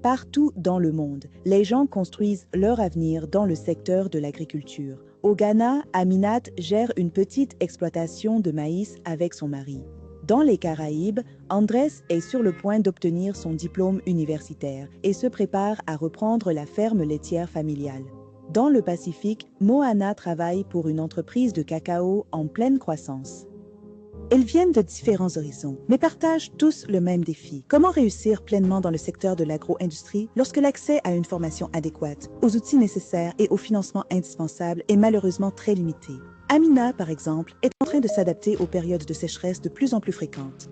Partout dans le monde, les gens construisent leur avenir dans le secteur de l'agriculture. Au Ghana, Aminat gère une petite exploitation de maïs avec son mari. Dans les Caraïbes, Andrés est sur le point d'obtenir son diplôme universitaire et se prépare à reprendre la ferme laitière familiale. Dans le Pacifique, Moana travaille pour une entreprise de cacao en pleine croissance. Elles viennent de différents horizons, mais partagent tous le même défi. Comment réussir pleinement dans le secteur de l'agro-industrie lorsque l'accès à une formation adéquate, aux outils nécessaires et au financement indispensable est malheureusement très limité? Amina, par exemple, est en train de s'adapter aux périodes de sécheresse de plus en plus fréquentes.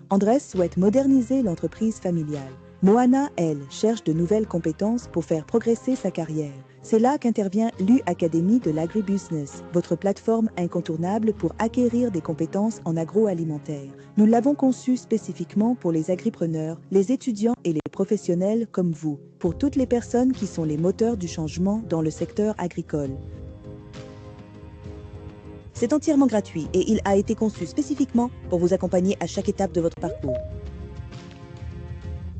Andrés souhaite moderniser l'entreprise familiale. Moana, elle, cherche de nouvelles compétences pour faire progresser sa carrière. C'est là qu'intervient l'U-Académie de l'agribusiness, votre plateforme incontournable pour acquérir des compétences en agroalimentaire. Nous l'avons conçue spécifiquement pour les agripreneurs, les étudiants et les professionnels comme vous, pour toutes les personnes qui sont les moteurs du changement dans le secteur agricole. C'est entièrement gratuit et il a été conçu spécifiquement pour vous accompagner à chaque étape de votre parcours.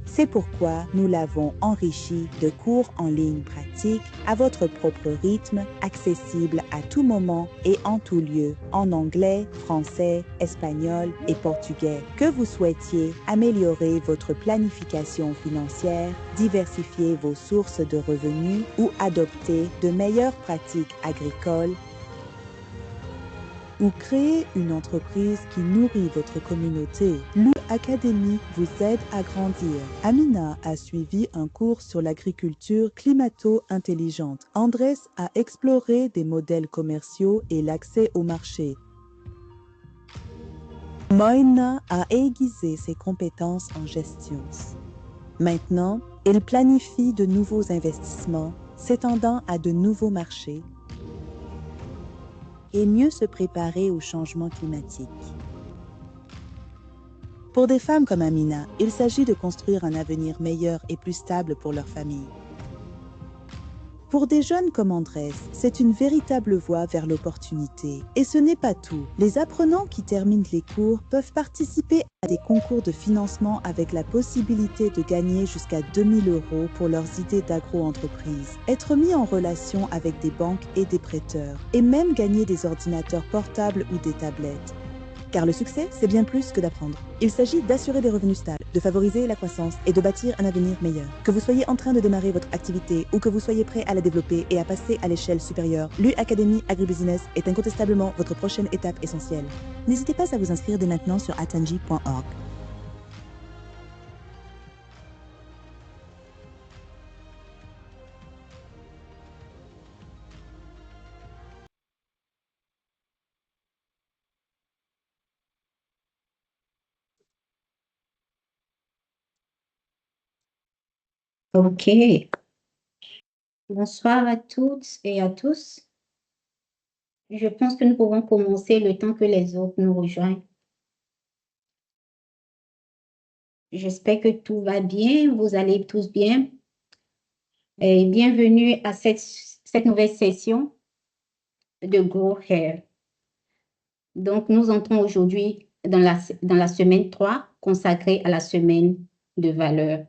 C'est pourquoi nous l'avons enrichi de cours en ligne pratiques à votre propre rythme, accessibles à tout moment et en tout lieu, en anglais, français, espagnol et portugais. Que vous souhaitiez améliorer votre planification financière, diversifier vos sources de revenus ou adopter de meilleures pratiques agricoles, ou créer une entreprise qui nourrit votre communauté, l'U-Académie vous aide à grandir. Amina a suivi un cours sur l'agriculture climato-intelligente. Andrés a exploré des modèles commerciaux et l'accès au marché. Moina a aiguisé ses compétences en gestion. Maintenant, il planifie de nouveaux investissements s'étendant à de nouveaux marchés et mieux se préparer au changement climatique. Pour des femmes comme Amina, il s'agit de construire un avenir meilleur et plus stable pour leur famille. Pour des jeunes comme Andrés, c'est une véritable voie vers l'opportunité. Et ce n'est pas tout. Les apprenants qui terminent les cours peuvent participer à des concours de financement avec la possibilité de gagner jusqu'à 2000 € pour leurs idées d'agro-entreprise, être mis en relation avec des banques et des prêteurs, et même gagner des ordinateurs portables ou des tablettes. Car le succès, c'est bien plus que d'apprendre. Il s'agit d'assurer des revenus stables, de favoriser la croissance et de bâtir un avenir meilleur. Que vous soyez en train de démarrer votre activité ou que vous soyez prêt à la développer et à passer à l'échelle supérieure, l'U-Académie Agribusiness est incontestablement votre prochaine étape essentielle. N'hésitez pas à vous inscrire dès maintenant sur atanji.org. OK. Bonsoir à toutes et à tous. Je pense que nous pouvons commencer le temps que les autres nous rejoignent. J'espère que tout va bien, vous allez tous bien. Et bienvenue à cette nouvelle session de Grow Hair. Donc, nous entrons aujourd'hui dans la semaine 3 consacrée à la semaine de valeur.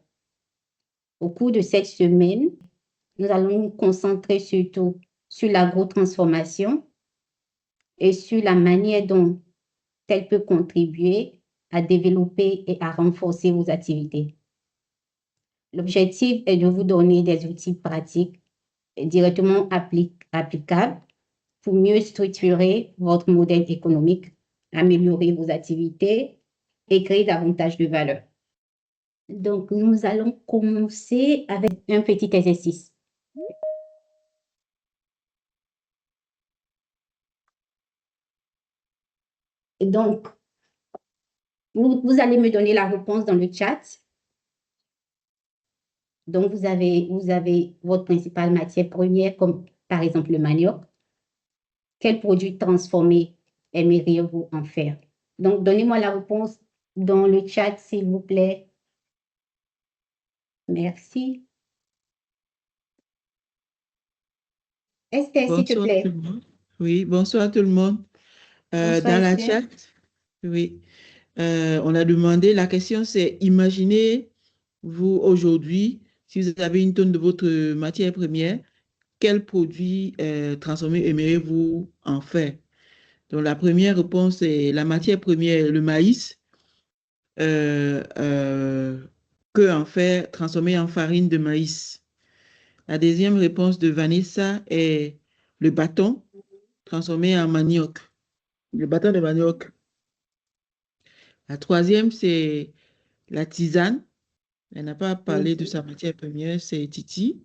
Au cours de cette semaine, nous allons nous concentrer surtout sur l'agro-transformation et sur la manière dont elle peut contribuer à développer et à renforcer vos activités. L'objectif est de vous donner des outils pratiques et directement applicables pour mieux structurer votre modèle économique, améliorer vos activités et créer davantage de valeur. Donc, nous allons commencer avec un petit exercice. Et donc, vous allez me donner la réponse dans le chat. Donc, vous avez votre principale matière première, comme par exemple le manioc. Quel produit transformé aimeriez-vous en faire? Donc, donnez-moi la réponse dans le chat, s'il vous plaît. Merci. Esther, s'il te Bonsoir tout plaît. le monde. Oui, bonsoir tout le monde. Bonsoir, Dans la Esther. chat, oui, on a demandé, la question c'est, imaginez vous, aujourd'hui, si vous avez une tonne de votre matière première, quel produit transformé aimeriez-vous en faire? Donc, la première réponse est la matière première, le maïs, euh, euh, que en faire transformer en farine de maïs. La deuxième réponse de Vanessa est le bâton transformé en manioc. Le bâton de manioc. La troisième, c'est la tisane. Elle n'a pas parlé de Mhm. sa matière première, c'est Titi.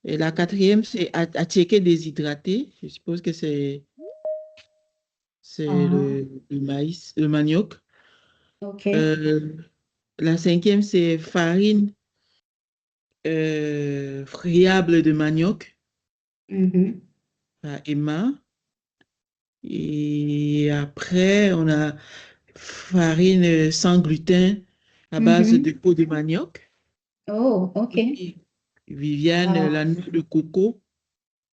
Et la quatrième, c'est attiéké déshydraté. Je suppose que c'est Ah, le maïs, le manioc. ok. Euh, la cinquième, c'est farine friable de manioc Mhm. par Emma. Et après, on a farine sans gluten à base de Mhm. peau de manioc. Oh, ok. Et puis, Viviane, Ah, la noix de coco,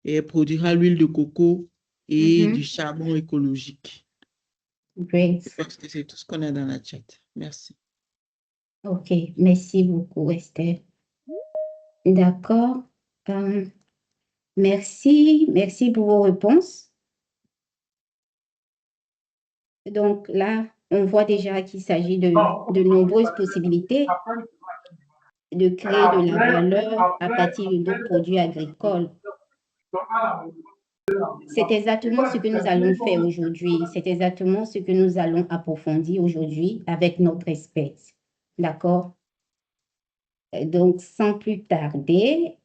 et elle produira l'huile de coco et du mhm. charbon écologique. Je Great. pense que c'est tout ce qu'on a dans la chat. Merci. Ok, merci beaucoup, Esther. D'accord. Euh, merci pour vos réponses. Donc là, on voit déjà qu'il s'agit de nombreuses possibilités de créer de la valeur à partir de nos produits agricoles. C'est exactement ce que nous allons faire aujourd'hui. C'est exactement ce que nous allons approfondir aujourd'hui avec notre expert. D'accord? Donc, sans plus tarder,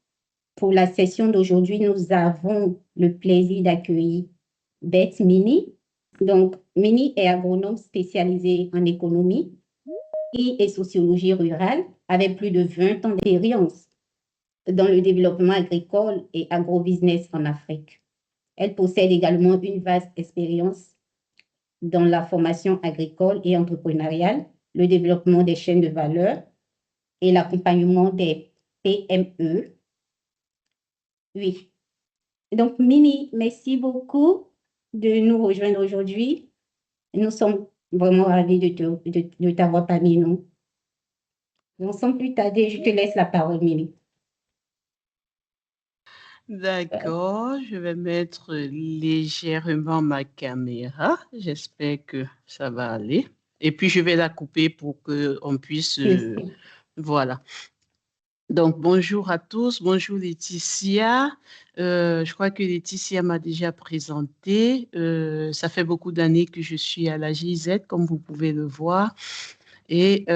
pour la session d'aujourd'hui, nous avons le plaisir d'accueillir Beth Mini. Donc, Mini est agronome spécialisé en économie et sociologie rurale avec plus de 20 ans d'expérience dans le développement agricole et agrobusiness en Afrique. Elle possède également une vaste expérience dans la formation agricole et entrepreneuriale, le développement des chaînes de valeur et l'accompagnement des PME. Oui. Donc, Mimi, merci beaucoup de nous rejoindre aujourd'hui. Nous sommes vraiment ravis de t'avoir parmi nous. Donc, sans plus tarder, je te laisse la parole, Mimi. D'accord, je vais mettre légèrement ma caméra. J'espère que ça va aller. Et puis, je vais la couper pour qu'on puisse... Merci. voilà. Donc, bonjour à tous. Bonjour Laetitia. Je crois que Laetitia m'a déjà présenté. Ça fait beaucoup d'années que je suis à la GIZ, comme vous pouvez le voir. Et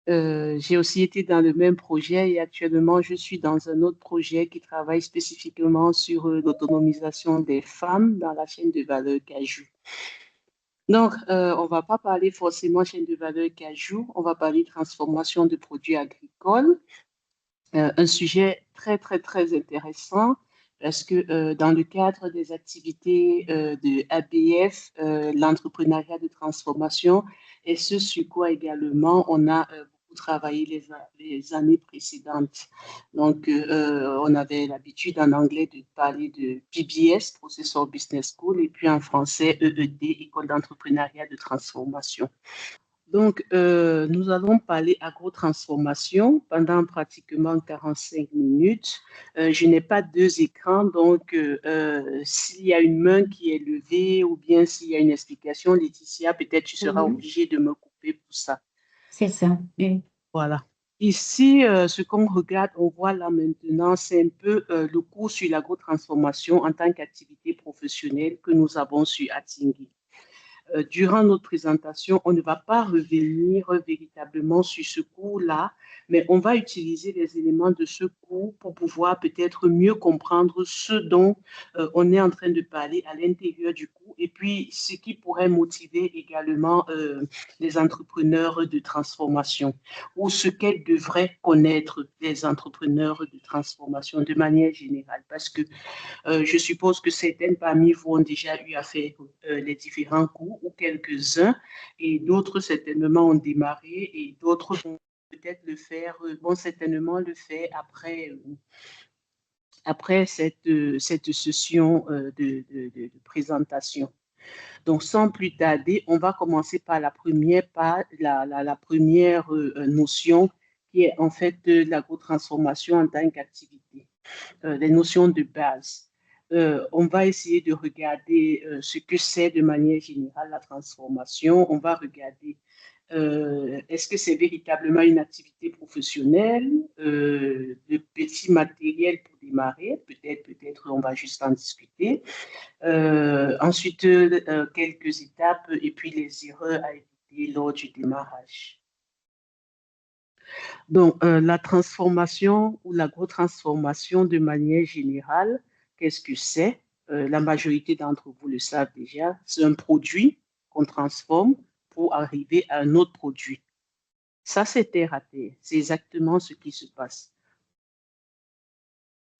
j'ai aussi été dans le même projet et actuellement, je suis dans un autre projet qui travaille spécifiquement sur l'autonomisation des femmes dans la chaîne de valeur cajou. Donc, on ne va pas parler forcément chaîne de valeur cajou, on va parler transformation de produits agricoles. Un sujet très, très, très intéressant parce que dans le cadre des activités de ABF, l'entrepreneuriat de transformation, et ce sur quoi également on a beaucoup travaillé les années précédentes. Donc, on avait l'habitude en anglais de parler de PBS, Professor Business School, et puis en français, EET, École d'entrepreneuriat de transformation. Donc, nous allons parler agrotransformation pendant pratiquement 45 minutes. Je n'ai pas deux écrans, donc s'il y a une main qui est levée ou bien s'il y a une explication, Laetitia, peut-être tu seras obligée de me couper pour ça. C'est ça. Oui. Voilà. Ici, ce qu'on regarde, on voit là maintenant, c'est un peu le cours sur l'agrotransformation en tant qu'activité professionnelle que nous avons sur Atingui. Durant notre présentation, on ne va pas revenir véritablement sur ce cours-là, mais on va utiliser les éléments de ce cours pour pouvoir peut-être mieux comprendre ce dont on est en train de parler à l'intérieur du cours et puis ce qui pourrait motiver également les entrepreneurs de transformation ou ce qu'elles devraient connaître les entrepreneurs de transformation de manière générale. Parce que je suppose que certaines parmi vous ont déjà eu à faire les différents cours ou quelques-uns et d'autres certainement ont démarré et d'autres vont peut-être le faire, vont certainement le faire après cette session de présentation. Donc, sans plus tarder, on va commencer par la première notion qui est en fait l'agrotransformation en tant qu'activité, les notions de base. On va essayer de regarder ce que c'est de manière générale la transformation. On va regarder est-ce que c'est véritablement une activité professionnelle, de petits matériels pour démarrer, peut-être on va juste en discuter. Ensuite, quelques étapes et puis les erreurs à éviter lors du démarrage. Donc, la transformation ou l'agrotransformation de manière générale, qu'est-ce que c'est? La majorité d'entre vous le savent déjà, c'est un produit qu'on transforme pour arriver à un autre produit. Ça, c'est terre à terre. C'est exactement ce qui se passe.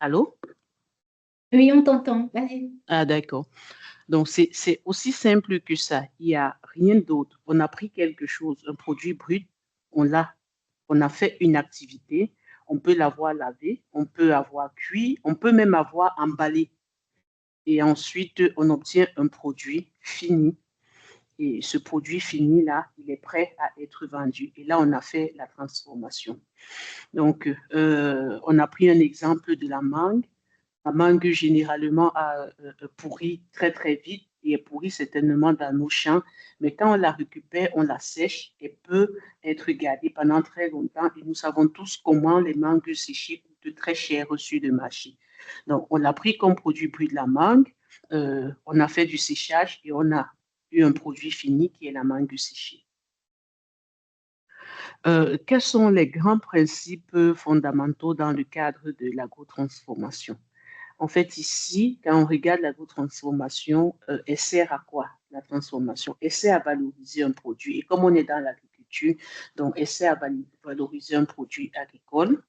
Allô? Oui, on t'entend. Ah, d'accord. Donc, c'est aussi simple que ça. Il n'y a rien d'autre. On a pris quelque chose, un produit brut, on a fait une activité, on peut l'avoir lavé, on peut avoir cuit, on peut même avoir emballé. Et ensuite, on obtient un produit fini. Et ce produit fini-là, il est prêt à être vendu. Et là, on a fait la transformation. Donc, on a pris un exemple de la mangue. La mangue, généralement, pourrit très, très vite et est pourrie certainement dans nos champs. Mais quand on la récupère, on la sèche et peut être gardée pendant très longtemps. Et nous savons tous comment les mangues séchées coûtent très cher sur le marché. Donc, on l'a pris comme produit brut de la mangue. On a fait du séchage et on a eu un produit fini qui est la mangue séchée. Quels sont les grands principes fondamentaux dans le cadre de l'agrotransformation? En fait, ici, quand on regarde l'agrotransformation, elle sert à quoi, la transformation? Elle sert à valoriser un produit. Et comme on est dans l'agriculture, donc elle sert à valoriser un produit agricole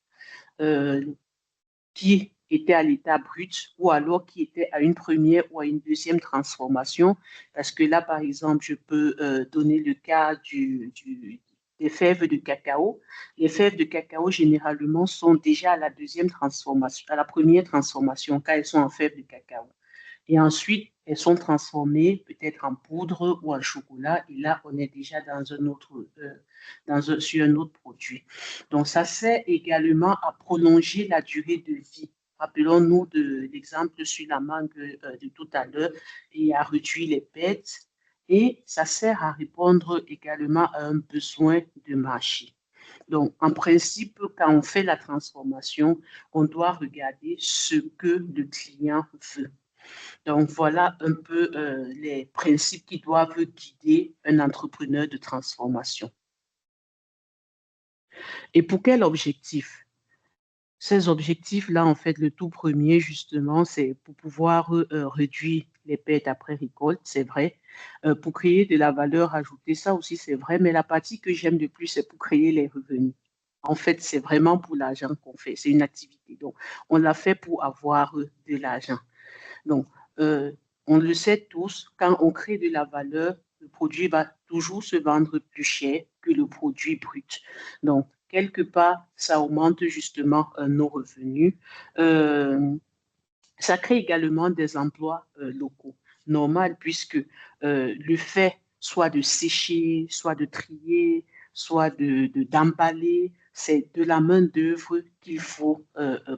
qui était à l'état brut ou alors qui était à une première ou à une deuxième transformation. Parce que là, par exemple, je peux donner le cas des fèves de cacao. Les fèves de cacao, généralement, sont déjà à la deuxième transformation, à la première transformation, quand elles sont en fèves de cacao. Et ensuite, elles sont transformées peut-être en poudre ou en chocolat. Et là, on est déjà dans un autre, sur un autre produit. Donc, ça sert également à prolonger la durée de vie. Rappelons-nous de l'exemple sur la mangue de tout à l'heure et à réduire les pertes. Et ça sert à répondre également à un besoin de marché. Donc, en principe, quand on fait la transformation, on doit regarder ce que le client veut. Donc, voilà un peu les principes qui doivent guider un entrepreneur de transformation. Et pour quel objectif? Ces objectifs-là, en fait, le tout premier, justement, c'est pour pouvoir réduire les pertes après récolte, c'est vrai, pour créer de la valeur ajoutée, ça aussi, c'est vrai, mais la partie que j'aime le plus, c'est pour créer les revenus. En fait, c'est vraiment pour l'argent qu'on fait, c'est une activité. Donc, on l'a fait pour avoir de l'argent. Donc, on le sait tous, quand on crée de la valeur, le produit va toujours se vendre plus cher que le produit brut. Donc, quelque part, ça augmente justement nos revenus. Ça crée également des emplois locaux. Normal, puisque le fait soit de sécher, soit de trier, soit d'emballer, c'est de la main-d'œuvre qu'il faut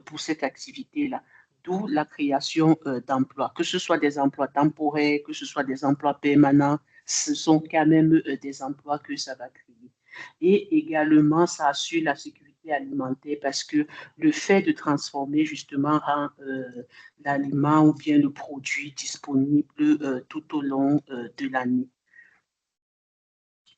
pour cette activité-là. D'où la création d'emplois, que ce soit des emplois temporaires, que ce soit des emplois permanents, ce sont quand même des emplois que ça va créer. Et également, ça assure la sécurité alimentaire parce que le fait de transformer justement rend l'aliment ou bien le produit disponible tout au long de l'année.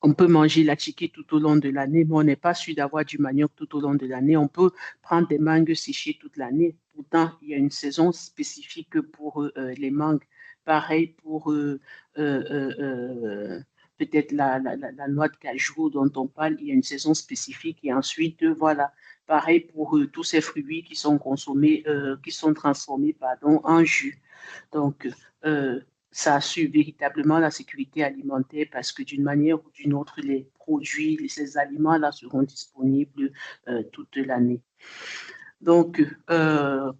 On peut manger la chiquée tout au long de l'année, mais on n'est pas sûr d'avoir du manioc tout au long de l'année. On peut prendre des mangues séchées toute l'année. Pourtant, il y a une saison spécifique pour les mangues. Pareil pour peut-être la noix de cajou dont on parle, il y a une saison spécifique. Et ensuite, voilà, pareil pour tous ces fruits qui sont consommés, qui sont transformés, pardon, en jus. Donc, ça assure véritablement la sécurité alimentaire parce que d'une manière ou d'une autre, les produits, ces aliments-là seront disponibles toute l'année. Donc,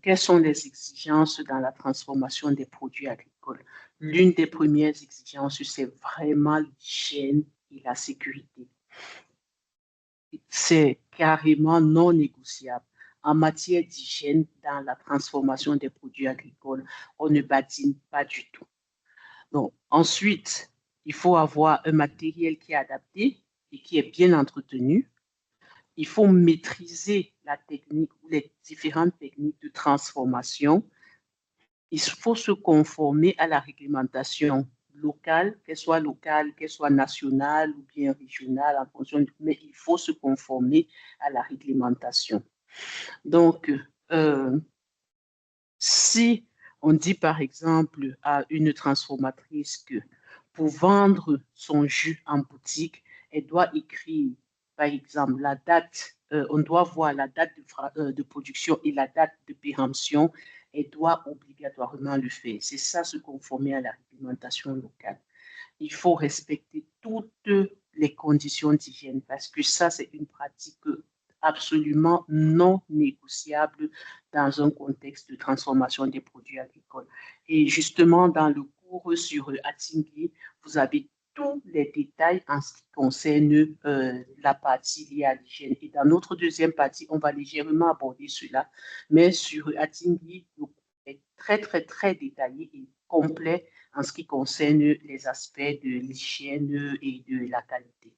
quelles sont les exigences dans la transformation des produits agricoles? l'une des premières exigences, c'est vraiment l'hygiène et la sécurité. C'est carrément non négociable. En matière d'hygiène, dans la transformation des produits agricoles, on ne badine pas du tout. Donc, ensuite, il faut avoir un matériel qui est adapté et qui est bien entretenu. Il faut maîtriser la technique ou les différentes techniques de transformation. Il faut se conformer à la réglementation locale, qu'elle soit nationale ou bien régionale, en fonction mais il faut se conformer à la réglementation. Donc, si on dit par exemple à une transformatrice que pour vendre son jus en boutique, elle doit écrire, par exemple, la date, on doit voir la date de production et la date de péremption, elle doit obligatoirement le faire. C'est ça, se conformer à la réglementation locale. Il faut respecter toutes les conditions d'hygiène parce que ça, c'est une pratique absolument non négociable dans un contexte de transformation des produits agricoles. Et justement, dans le cours sur Attingui, vous avez tous les détails en ce qui concerne la partie liée à l'hygiène. Et dans notre deuxième partie, on va légèrement aborder cela. Mais sur Attingui, le cours est très, très, très détaillé et complet en ce qui concerne les aspects de l'hygiène et de la qualité.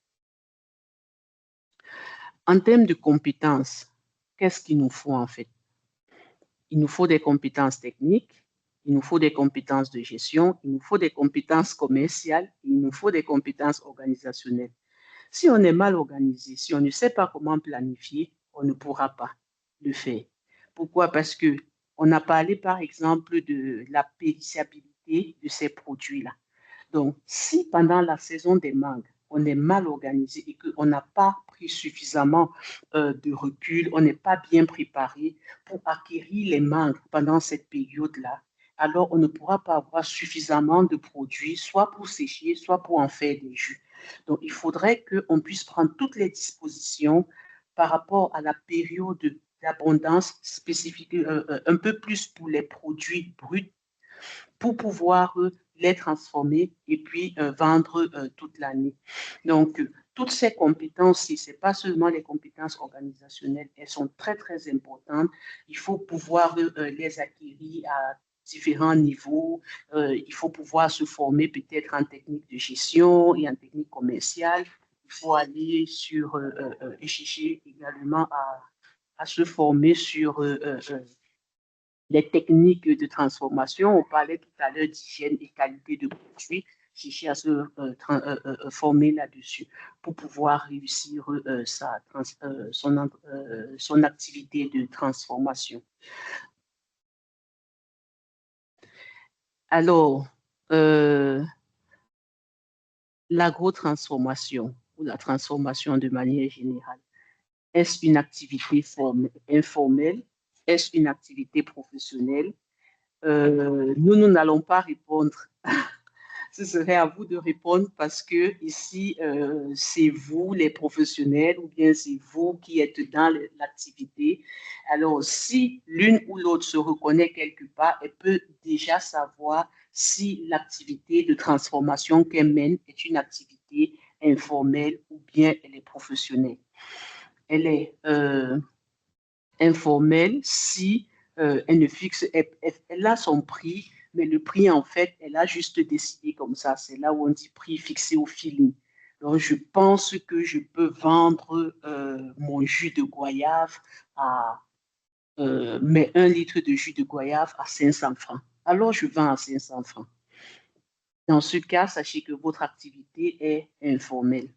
En termes de compétences, qu'est-ce qu'il nous faut en fait? Il nous faut des compétences techniques, il nous faut des compétences de gestion, il nous faut des compétences commerciales, il nous faut des compétences organisationnelles. Si on est mal organisé, si on ne sait pas comment planifier, on ne pourra pas le faire. Pourquoi? Parce qu'on a parlé par exemple de la périssabilité de ces produits-là. Donc, si pendant la saison des mangues, on est mal organisé et qu'on n'a pas pris suffisamment de recul, on n'est pas bien préparé pour acquérir les mangues pendant cette période-là, alors on ne pourra pas avoir suffisamment de produits, soit pour sécher, soit pour en faire des jus. Donc, il faudrait qu'on puisse prendre toutes les dispositions par rapport à la période d'abondance spécifique, un peu plus pour les produits bruts, pour pouvoir les transformer et puis vendre toute l'année. Donc, toutes ces compétences-ci, ce n'est pas seulement les compétences organisationnelles, elles sont très, très importantes. Il faut pouvoir les acquérir à différents niveaux. Il faut pouvoir se former peut-être en technique de gestion et en technique commerciale. Il faut aller sur, chercher également à se former sur les techniques de transformation. On parlait tout à l'heure d'hygiène et qualité de produits. Chercher à se former là-dessus pour pouvoir réussir son activité de transformation. Alors, l'agro-transformation ou la transformation de manière générale, est-ce une activité informelle? Est-ce une activité professionnelle? Nous n'allons pas répondre. Ce serait à vous de répondre parce que ici, c'est vous les professionnels ou bien c'est vous qui êtes dans l'activité. Alors, si l'une ou l'autre se reconnaît quelque part, elle peut déjà savoir si l'activité de transformation qu'elle mène est une activité informelle ou bien elle est professionnelle. Elle est informelle si elle ne fixe, elle a son prix, mais le prix, en fait, elle a juste décidé comme ça. C'est là où on dit prix fixé au feeling. Donc, je pense que je peux vendre mon jus de goyave mais 1 litre de jus de goyave à 500 francs. Alors, je vends à 500 francs. Dans ce cas, sachez que votre activité est informelle.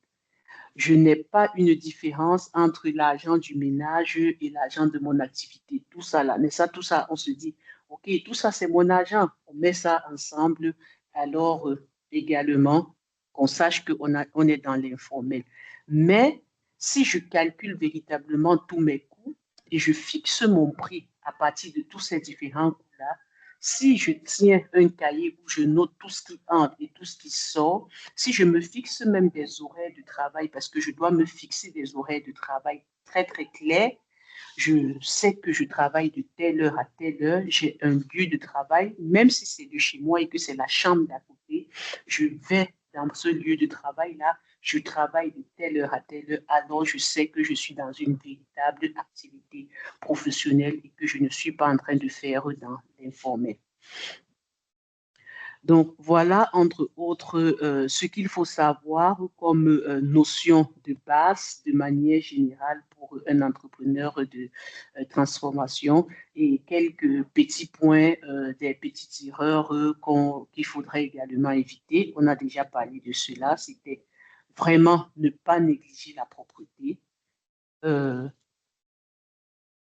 Je n'ai pas une différence entre l'argent du ménage et l'argent de mon activité. Tout ça là, mais ça, tout ça, on se dit, OK, tout ça, c'est mon argent. On met ça ensemble. Alors, également, qu'on sache on est dans l'informel. Mais si je calcule véritablement tous mes coûts et je fixe mon prix à partir de tous ces différents coûts-là, si je tiens un cahier où je note tout ce qui entre et tout ce qui sort, si je me fixe même des horaires de travail, parce que je dois me fixer des horaires de travail très, très clairs, je sais que je travaille de telle heure à telle heure, j'ai un lieu de travail, même si c'est de chez moi et que c'est la chambre d'à côté, je vais dans ce lieu de travail-là, je travaille de telle heure à telle heure, alors je sais que je suis dans une véritable activité professionnelle et que je ne suis pas en train de faire dans l'informel. Donc, voilà, entre autres, ce qu'il faut savoir comme notion de base de manière générale pour un entrepreneur de transformation et quelques petits points, des petites erreurs qu'il faudrait également éviter. On a déjà parlé de cela, c'était vraiment ne pas négliger la propreté,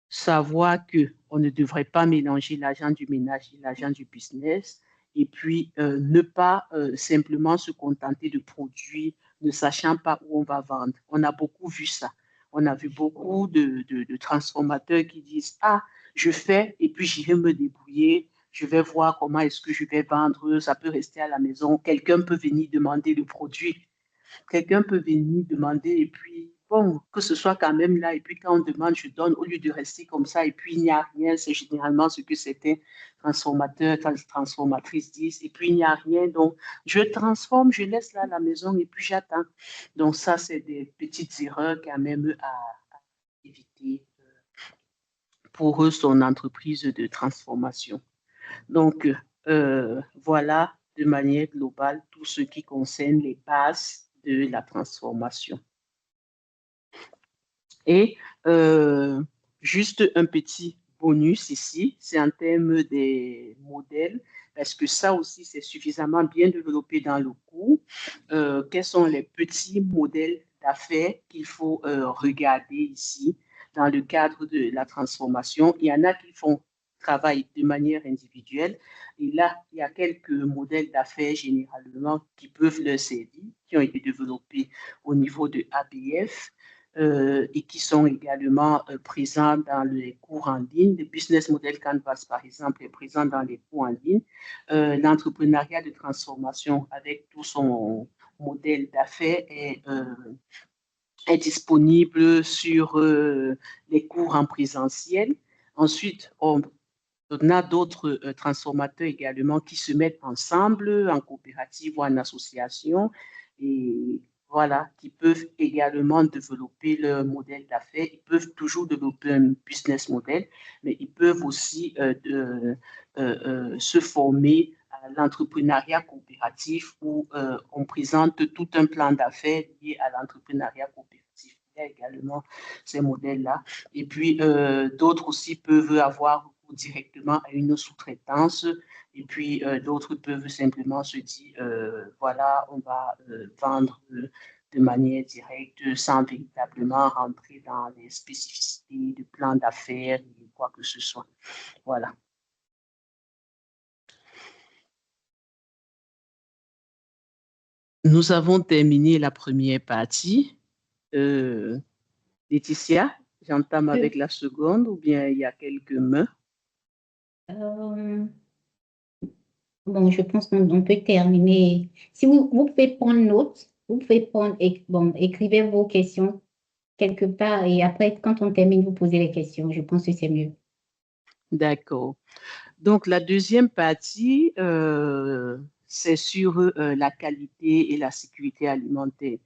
savoir qu'on ne devrait pas mélanger l'argent du ménage et l'argent du business, et puis ne pas simplement se contenter de produits ne sachant pas où on va vendre. On a beaucoup vu ça. On a vu beaucoup de transformateurs qui disent « Ah, je fais et puis j'irai me débrouiller, je vais voir comment est-ce que je vais vendre, ça peut rester à la maison, quelqu'un peut venir demander le produit. » Quelqu'un peut venir demander et puis, bon, que ce soit quand même là, et puis quand on demande, je donne, au lieu de rester comme ça, et puis il n'y a rien, c'est généralement ce que certains transformateurs, transformatrices disent, et puis il n'y a rien, donc je transforme, je laisse là à la maison et puis j'attends. Donc ça, c'est des petites erreurs quand même à éviter pour eux, son entreprise de transformation. Donc, voilà de manière globale tout ce qui concerne les bases de la transformation. Et juste un petit bonus ici, c'est en termes des modèles, parce que ça aussi, c'est suffisamment bien développé dans le cours. Quels sont les petits modèles d'affaires qu'il faut regarder ici dans le cadre de la transformation? Il y en a qui font travail de manière individuelle. Et là, il y a quelques modèles d'affaires généralement qui peuvent leur servir, qui ont été développés au niveau de ABF. Et qui sont également présents dans les cours en ligne. Le Business Model Canvas, par exemple, est présent dans les cours en ligne. L'entrepreneuriat de transformation avec tout son modèle d'affaires est disponible sur les cours en présentiel. Ensuite, on a d'autres transformateurs également qui se mettent ensemble en coopérative ou en association et voilà, qui peuvent également développer leur modèle d'affaires. Ils peuvent toujours développer un business model, mais ils peuvent aussi se former à l'entrepreneuriat coopératif où on présente tout un plan d'affaires lié à l'entrepreneuriat coopératif. Il y a également ces modèles-là. Et puis, d'autres aussi peuvent avoir recours directement à une sous-traitance. Et puis, d'autres peuvent simplement se dire, voilà, on va vendre de manière directe sans véritablement rentrer dans les spécificités de plan d'affaires ou quoi que ce soit. Voilà. Nous avons terminé la première partie. Laetitia, j'entame avec la seconde ou bien il y a quelques mains? Bon, je pense qu'on peut terminer. Si vous pouvez prendre note, vous pouvez prendre, bon, écrivez vos questions quelque part et après, quand on termine, vous posez les questions. Je pense que c'est mieux. D'accord. Donc, la deuxième partie, c'est sur la qualité et la sécurité alimentaire.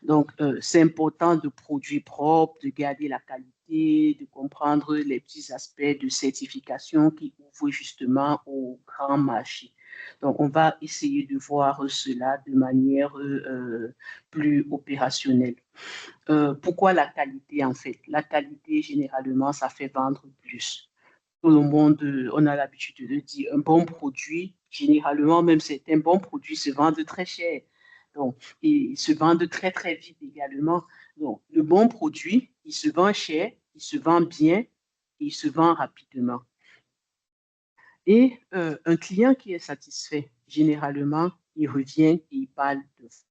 Donc, c'est important de produire propre, de garder la qualité, de comprendre les petits aspects de certification qui ouvrent justement au grand marché. Donc, on va essayer de voir cela de manière plus opérationnelle. Pourquoi la qualité, en fait? La qualité, généralement, ça fait vendre plus. Tout le monde, on a l'habitude de le dire, un bon produit, généralement, même certains bons produits se vendent très cher. Donc, et se vendent très, très vite également. Donc, le bon produit, il se vend cher, il se vend bien, et il se vend rapidement. Et un client qui est satisfait, généralement, il revient et il parle de vous.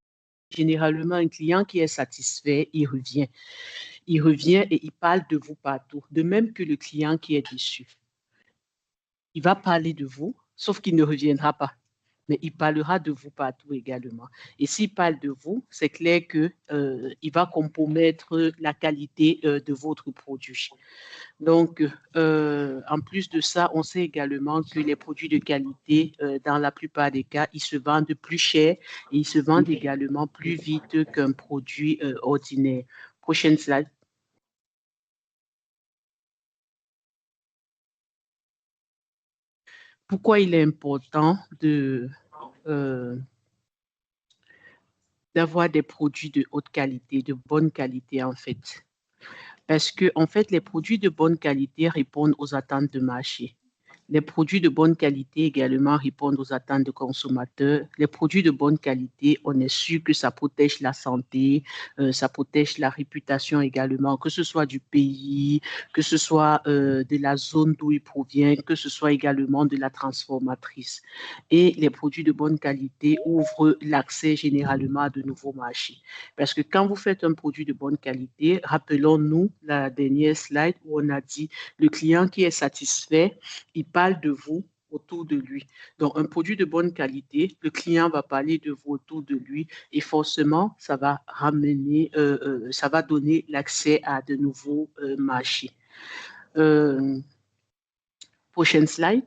Généralement, un client qui est satisfait, il revient. Il revient et il parle de vous partout. De même que le client qui est déçu. Il va parler de vous, sauf qu'il ne reviendra pas. mais il parlera de vous partout également. Et s'il parle de vous, c'est clair qu'il va compromettre la qualité de votre produit. Donc, en plus de ça, on sait également que les produits de qualité, dans la plupart des cas, ils se vendent plus cher et ils se vendent également plus vite qu'un produit ordinaire. Prochaine slide. Pourquoi il est important d'avoir des produits de haute qualité, de bonne qualité en fait? Parce que en fait, les produits de bonne qualité répondent aux attentes de marché. Les produits de bonne qualité également répondent aux attentes des consommateurs. Les produits de bonne qualité, on est sûr que ça protège la santé, ça protège la réputation également, que ce soit du pays, que ce soit de la zone d'où il provient, que ce soit également de la transformatrice. Et les produits de bonne qualité ouvrent l'accès généralement à de nouveaux marchés. Parce que quand vous faites un produit de bonne qualité, rappelons-nous la dernière slide où on a dit le client qui est satisfait, il parle de vous autour de lui. Donc, un produit de bonne qualité, le client va parler de vous autour de lui et forcément, ça va ramener, ça va donner l'accès à de nouveaux marchés. Prochaine slide.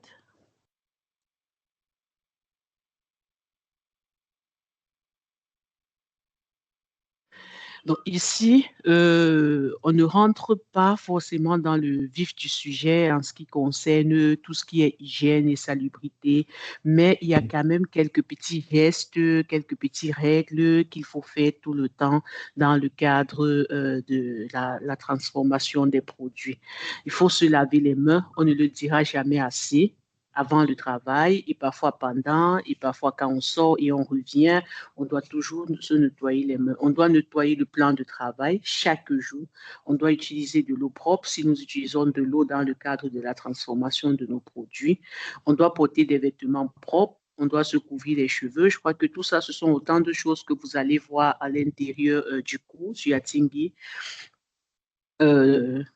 Donc ici, on ne rentre pas forcément dans le vif du sujet en ce qui concerne tout ce qui est hygiène et salubrité, mais il y a quand même quelques petits gestes, quelques petites règles qu'il faut faire tout le temps dans le cadre de la transformation des produits. Il faut se laver les mains, on ne le dira jamais assez avant le travail et parfois pendant et parfois quand on sort et on revient, on doit toujours se nettoyer les mains. On doit nettoyer le plan de travail chaque jour. On doit utiliser de l'eau propre si nous utilisons de l'eau dans le cadre de la transformation de nos produits. On doit porter des vêtements propres. On doit se couvrir les cheveux. Je crois que tout ça, ce sont autant de choses que vous allez voir à l'intérieur du cours sur Yatingui.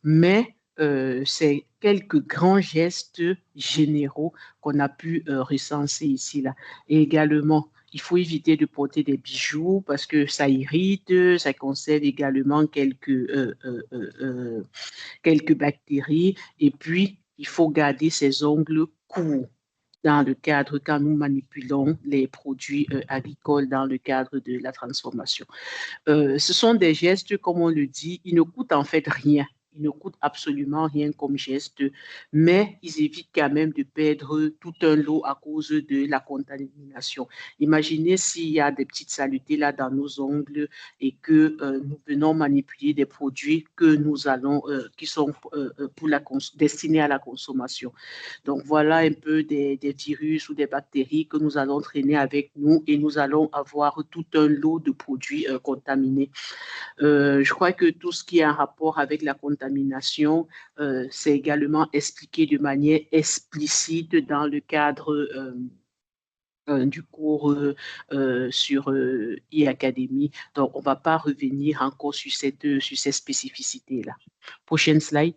Mais c'est quelques grands gestes généraux qu'on a pu recenser ici, là. Et également, il faut éviter de porter des bijoux parce que ça irrite, ça conserve également quelques bactéries. Et puis, il faut garder ses ongles courts dans le cadre, quand nous manipulons les produits agricoles dans le cadre de la transformation. Ce sont des gestes, comme on le dit, ils ne coûtent en fait rien. Ils ne coûtent absolument rien comme geste, mais ils évitent quand même de perdre tout un lot à cause de la contamination. Imaginez s'il y a des petites saletés là dans nos ongles et que nous venons manipuler des produits que nous allons, qui sont destinés à la consommation. Donc voilà un peu des virus ou des bactéries que nous allons traîner avec nous et nous allons avoir tout un lot de produits contaminés. Je crois que tout ce qui est en rapport avec la contamination, c'est également expliqué de manière explicite dans le cadre du cours sur e-Academy. Donc, on ne va pas revenir encore sur ces spécificités-là. Prochaine slide.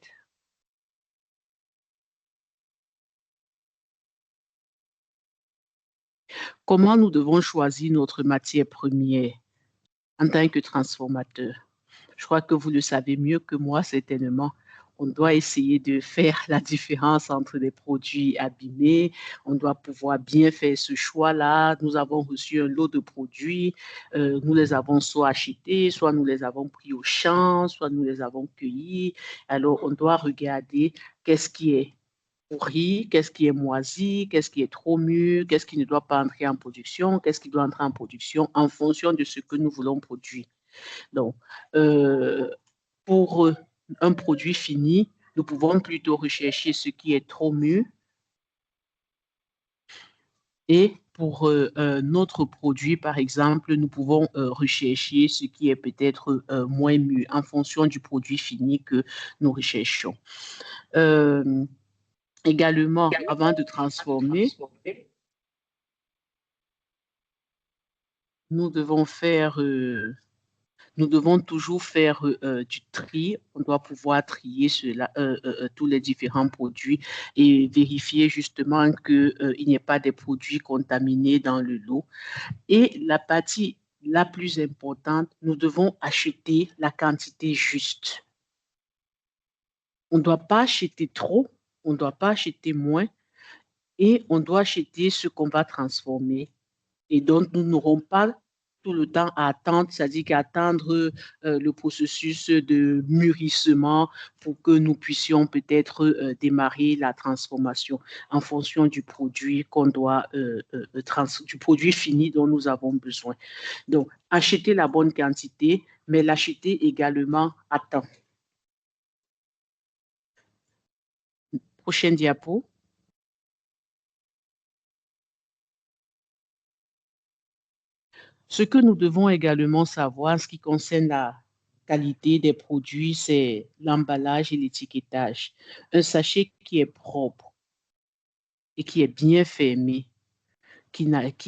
Comment nous devons choisir notre matière première en tant que transformateur? Je crois que vous le savez mieux que moi, certainement. On doit essayer de faire la différence entre des produits abîmés. On doit pouvoir bien faire ce choix-là. Nous avons reçu un lot de produits. Nous les avons soit achetés, soit nous les avons pris au champ, soit nous les avons cueillis. Alors, on doit regarder qu'est-ce qui est pourri, qu'est-ce qui est moisi, qu'est-ce qui est trop mûr, qu'est-ce qui ne doit pas entrer en production, qu'est-ce qui doit entrer en production en fonction de ce que nous voulons produire. Donc, pour un produit fini, nous pouvons plutôt rechercher ce qui est trop mûr. Et pour notre produit, par exemple, nous pouvons rechercher ce qui est peut-être moins mûr en fonction du produit fini que nous recherchons. Également, avant de transformer, nous devons faire nous devons toujours faire du tri. On doit pouvoir trier tous les différents produits et vérifier justement qu'il n'y ait pas des produits contaminés dans le lot. Et la partie la plus importante, nous devons acheter la quantité juste. On ne doit pas acheter trop, on ne doit pas acheter moins et on doit acheter ce qu'on va transformer. Et donc, nous n'aurons pas tout le temps à attendre, c'est-à-dire qu'attendre le processus de mûrissement pour que nous puissions peut-être démarrer la transformation en fonction du produit du produit fini dont nous avons besoin. Donc, acheter la bonne quantité, mais l'acheter également à temps. Prochaine diapo. Ce que nous devons également savoir, en ce qui concerne la qualité des produits, c'est l'emballage et l'étiquetage. Un sachet qui est propre et qui est bien fermé, qui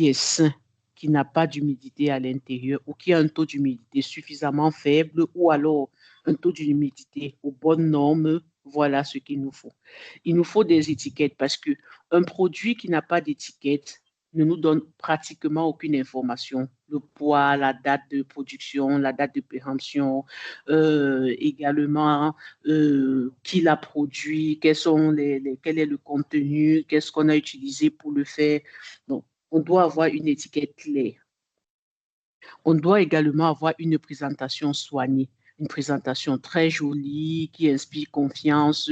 est sain, qui n'a pas d'humidité à l'intérieur ou qui a un taux d'humidité suffisamment faible ou alors un taux d'humidité aux bonnes normes, voilà ce qu'il nous faut. Il nous faut des étiquettes parce qu'un produit qui n'a pas d'étiquette ne nous donne pratiquement aucune information. Le poids, la date de production, la date de péremption, également qui l'a produit, quel est le contenu, qu'est-ce qu'on a utilisé pour le faire. Donc, on doit avoir une étiquette claire. On doit également avoir une présentation soignée, une présentation très jolie, qui inspire confiance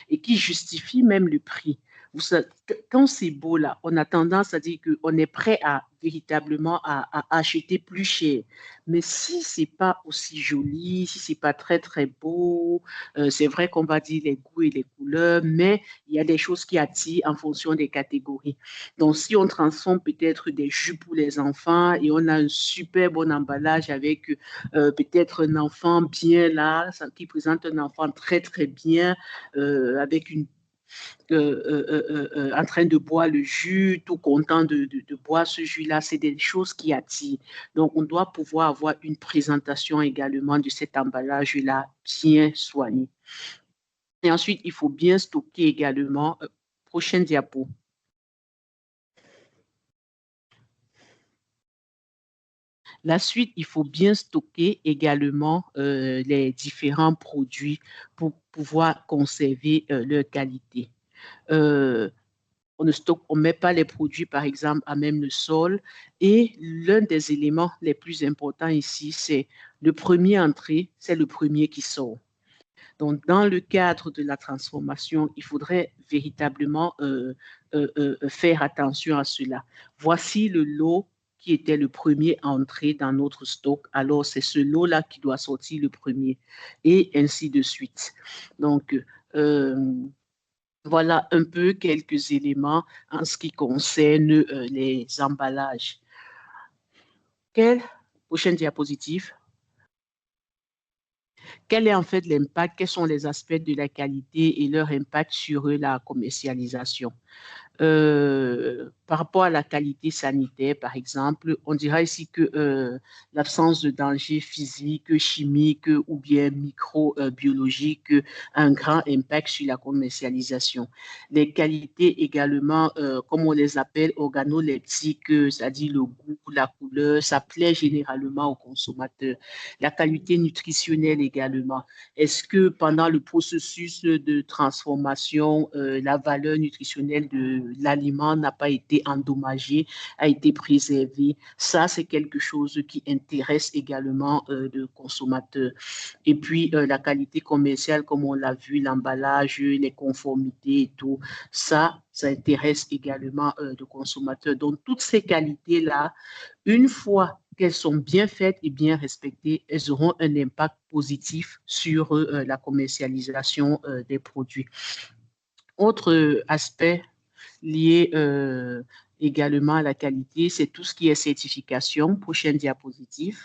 et qui justifie même le prix. Vous savez, quand c'est beau là, on a tendance à dire qu'on est prêt à véritablement à acheter plus cher. Mais si c'est pas aussi joli, si c'est pas très très beau, c'est vrai qu'on va dire les goûts et les couleurs, mais il y a des choses qui attirent en fonction des catégories. Donc, si on transforme peut-être des jus pour les enfants et on a un super bon emballage avec peut-être un enfant bien là, qui présente un enfant très très bien, avec en train de boire le jus, tout content de boire ce jus-là, c'est des choses qui attirent. Donc, on doit pouvoir avoir une présentation également de cet emballage-là bien soigné. Et ensuite, il faut bien stocker également. Prochaine diapo. La suite, il faut bien stocker également les différents produits pour pouvoir conserver leur qualité. On ne met pas les produits, par exemple, à même le sol. Et l'un des éléments les plus importants ici, c'est le premier entré, c'est le premier qui sort. Donc, dans le cadre de la transformation, il faudrait véritablement faire attention à cela. Voici le lot qui était le premier à entrer dans notre stock. Alors, c'est ce lot-là qui doit sortir le premier et ainsi de suite. Donc, voilà un peu quelques éléments en ce qui concerne les emballages. Prochaine diapositive. Quel est en fait l'impact, quels sont les aspects de la qualité et leur impact sur la commercialisation? Par rapport à la qualité sanitaire, par exemple, on dira ici que l'absence de danger physique, chimique ou bien microbiologique a un grand impact sur la commercialisation. Les qualités également, comme on les appelle, organoleptiques, c'est-à-dire le goût, la couleur, ça plaît généralement aux consommateurs. La qualité nutritionnelle également. Est-ce que pendant le processus de transformation, la valeur nutritionnelle de l'aliment n'a pas été endommagée, a été préservée? Ça, c'est quelque chose qui intéresse également le consommateur. Et puis, la qualité commerciale, comme on l'a vu, l'emballage, les conformités et tout, ça intéresse également le consommateur. Donc, toutes ces qualités-là, une fois qu'elles sont bien faites et bien respectées, elles auront un impact positif sur la commercialisation des produits. Autre aspect lié également à la qualité, c'est tout ce qui est certification. Prochaine diapositive.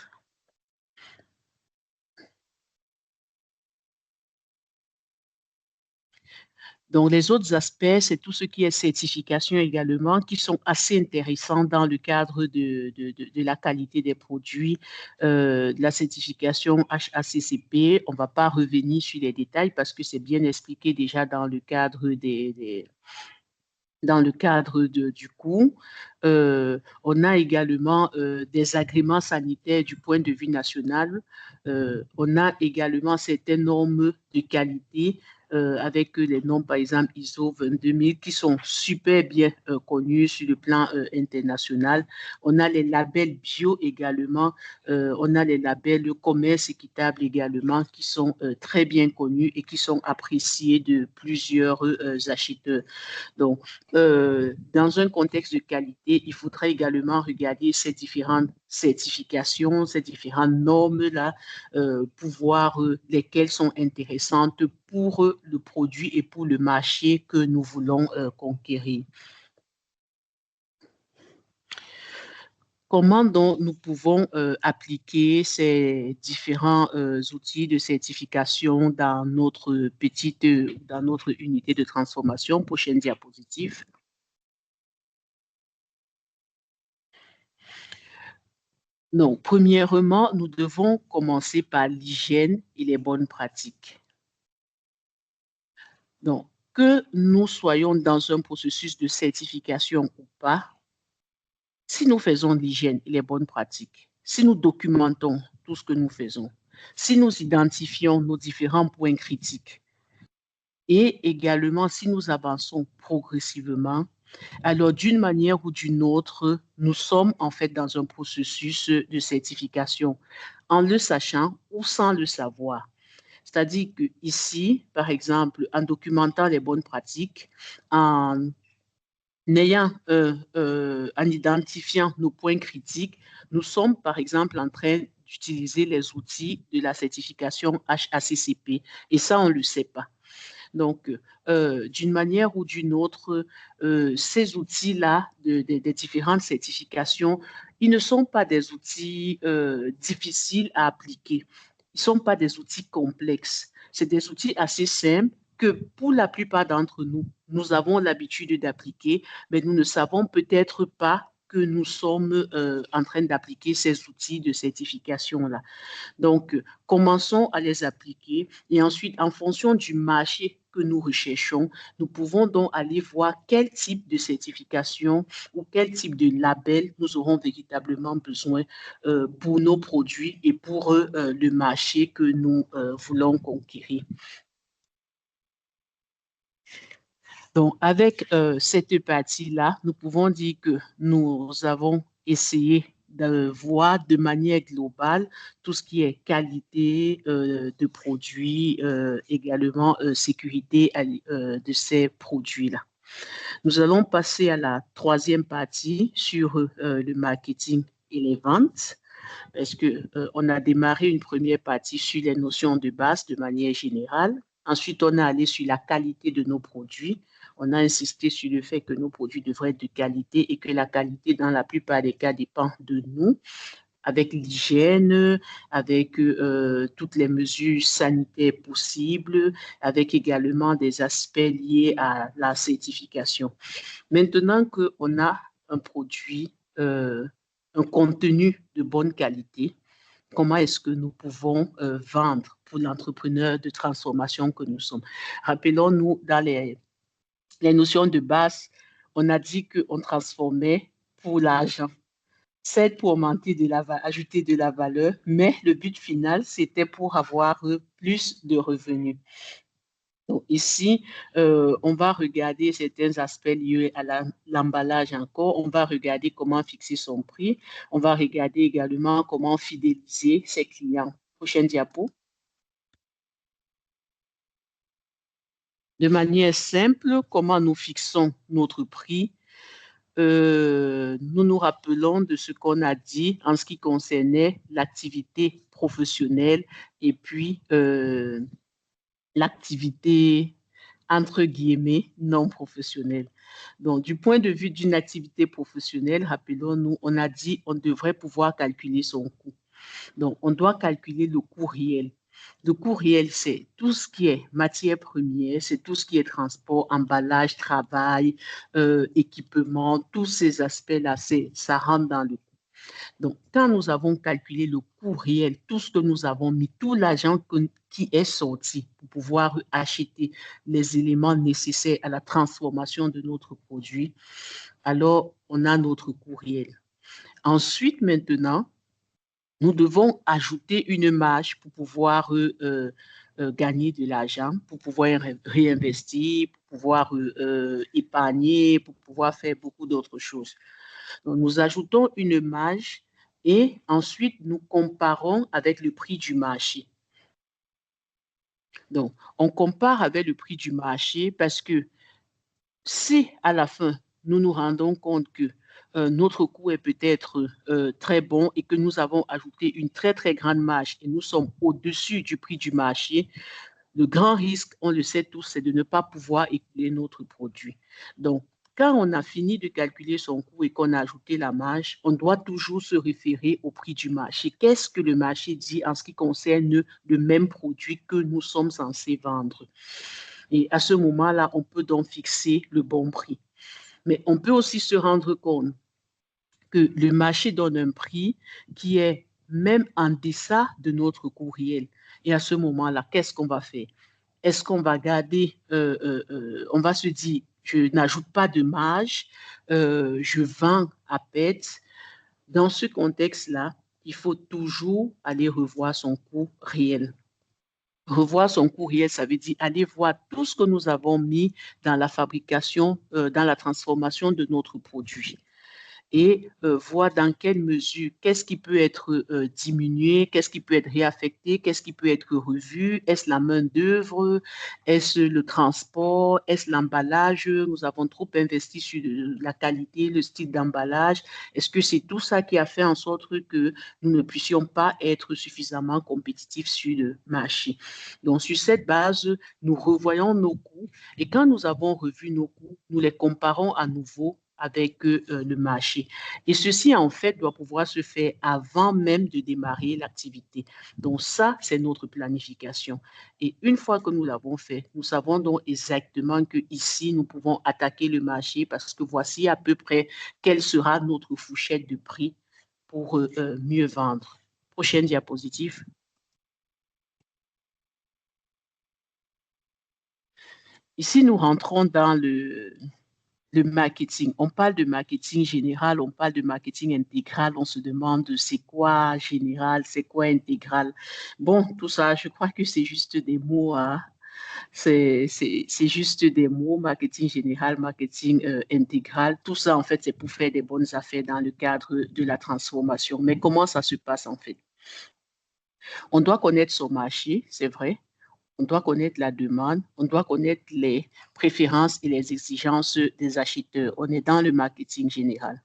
Donc, les autres aspects, c'est tout ce qui est certification également, qui sont assez intéressants dans le cadre de la qualité des produits, de la certification HACCP. On ne va pas revenir sur les détails parce que c'est bien expliqué déjà dans le cadre du cours. On a également des agréments sanitaires du point de vue national. On a également certaines normes de qualité avec les normes, par exemple, ISO 22000, qui sont super bien connues sur le plan international. On a les labels bio également. On a les labels commerce équitable également, qui sont très bien connus et qui sont appréciés de plusieurs acheteurs. Donc, dans un contexte de qualité, il faudrait également regarder ces différentes certifications, ces différentes normes-là, pour voir lesquelles sont intéressantes pour le produit et pour le marché que nous voulons conquérir. Comment donc nous pouvons appliquer ces différents outils de certification dans notre unité de transformation? Prochaine diapositive. Donc, premièrement, nous devons commencer par l'hygiène et les bonnes pratiques. Donc, que nous soyons dans un processus de certification ou pas, si nous faisons l'hygiène et les bonnes pratiques, si nous documentons tout ce que nous faisons, si nous identifions nos différents points critiques et également si nous avançons progressivement, alors d'une manière ou d'une autre, nous sommes en fait dans un processus de certification en le sachant ou sans le savoir. C'est-à-dire qu'ici, par exemple, en documentant les bonnes pratiques, en identifiant nos points critiques, nous sommes, par exemple, en train d'utiliser les outils de la certification HACCP. Et ça, on ne le sait pas. Donc, d'une manière ou d'une autre, ces outils-là, des différentes certifications, ils ne sont pas des outils difficiles à appliquer. Ils ne sont pas des outils complexes. C'est des outils assez simples que pour la plupart d'entre nous, nous avons l'habitude d'appliquer, mais nous ne savons peut-être pas que nous sommes en train d'appliquer ces outils de certification-là. Donc, commençons à les appliquer et ensuite, en fonction du marché que nous recherchons, nous pouvons donc aller voir quel type de certification ou quel type de label nous aurons véritablement besoin pour nos produits et pour le marché que nous voulons conquérir. Donc, avec cette partie-là, nous pouvons dire que nous avons essayé de voir de manière globale tout ce qui est qualité de produits, également sécurité de ces produits-là. Nous allons passer à la troisième partie sur le marketing et les ventes, parce qu'on a démarré une première partie sur les notions de base de manière générale. Ensuite, on est allé sur la qualité de nos produits. On a insisté sur le fait que nos produits devraient être de qualité et que la qualité, dans la plupart des cas, dépend de nous, avec l'hygiène, avec toutes les mesures sanitaires possibles, avec également des aspects liés à la certification. Maintenant qu'on a un produit, un contenu de bonne qualité, comment est-ce que nous pouvons vendre pour l'entrepreneur de transformation que nous sommes? Rappelons-nous, dans les notions de base, on a dit qu'on transformait pour l'argent, c'est pour ajouter de la valeur, mais le but final, c'était pour avoir plus de revenus. Donc ici, on va regarder certains aspects liés à l'emballage encore. On va regarder comment fixer son prix. On va regarder également comment fidéliser ses clients. Prochaine diapo. De manière simple, comment nous fixons notre prix? Nous nous rappelons de ce qu'on a dit en ce qui concernait l'activité professionnelle et puis l'activité, entre guillemets, non professionnelle. Donc, du point de vue d'une activité professionnelle, rappelons-nous, on a dit on devrait pouvoir calculer son coût. Donc, on doit calculer le coût réel. Le coût réel, c'est tout ce qui est matière première, c'est tout ce qui est transport, emballage, travail, équipement, tous ces aspects-là, ça rentre dans le coût. Donc, quand nous avons calculé le coût réel, tout ce que nous avons mis, tout l'argent qui est sorti pour pouvoir acheter les éléments nécessaires à la transformation de notre produit, alors on a notre coût réel. Ensuite, maintenant, nous devons ajouter une marge pour pouvoir gagner de l'argent, pour pouvoir réinvestir, pour pouvoir épargner, pour pouvoir faire beaucoup d'autres choses. Donc, nous ajoutons une marge et ensuite nous comparons avec le prix du marché. Donc, on compare avec le prix du marché parce que si à la fin, nous nous rendons compte que notre coût est peut-être très bon et que nous avons ajouté une très, très grande marge et nous sommes au-dessus du prix du marché, le grand risque, on le sait tous, c'est de ne pas pouvoir écouler notre produit. Donc, quand on a fini de calculer son coût et qu'on a ajouté la marge, on doit toujours se référer au prix du marché. Qu'est-ce que le marché dit en ce qui concerne le même produit que nous sommes censés vendre? Et à ce moment-là, on peut donc fixer le bon prix. Mais on peut aussi se rendre compte que le marché donne un prix qui est même en deçà de notre coût réel. Et à ce moment-là, qu'est-ce qu'on va faire? Est-ce qu'on va garder, on va se dire, je n'ajoute pas de marge, je vends à perte. Dans ce contexte-là, il faut toujours aller revoir son coût réel. Revoir son coût réel, ça veut dire aller voir tout ce que nous avons mis dans la fabrication, dans la transformation de notre produit et voir dans quelle mesure, qu'est-ce qui peut être diminué, qu'est-ce qui peut être réaffecté, qu'est-ce qui peut être revu, est-ce la main-d'œuvre, est-ce le transport, est-ce l'emballage, nous avons trop investi sur la qualité, le style d'emballage, est-ce que c'est tout ça qui a fait en sorte que nous ne puissions pas être suffisamment compétitifs sur le marché. Donc, sur cette base, nous revoyons nos coûts et quand nous avons revu nos coûts, nous les comparons à nouveau avec le marché. Et ceci, en fait, doit pouvoir se faire avant même de démarrer l'activité. Donc ça, c'est notre planification. Et une fois que nous l'avons fait, nous savons donc exactement qu'ici, nous pouvons attaquer le marché parce que voici à peu près quelle sera notre fourchette de prix pour mieux vendre. Prochaine diapositive. Ici, nous rentrons dans le marketing. On parle de marketing général, on parle de marketing intégral. On se demande c'est quoi général, c'est quoi intégral. Bon, tout ça, je crois que c'est juste des mots. Hein. C'est juste des mots, marketing général, marketing intégral. Tout ça, en fait, c'est pour faire des bonnes affaires dans le cadre de la transformation. Mais comment ça se passe, en fait? On doit connaître son marché, c'est vrai. On doit connaître la demande, on doit connaître les préférences et les exigences des acheteurs. On est dans le marketing général.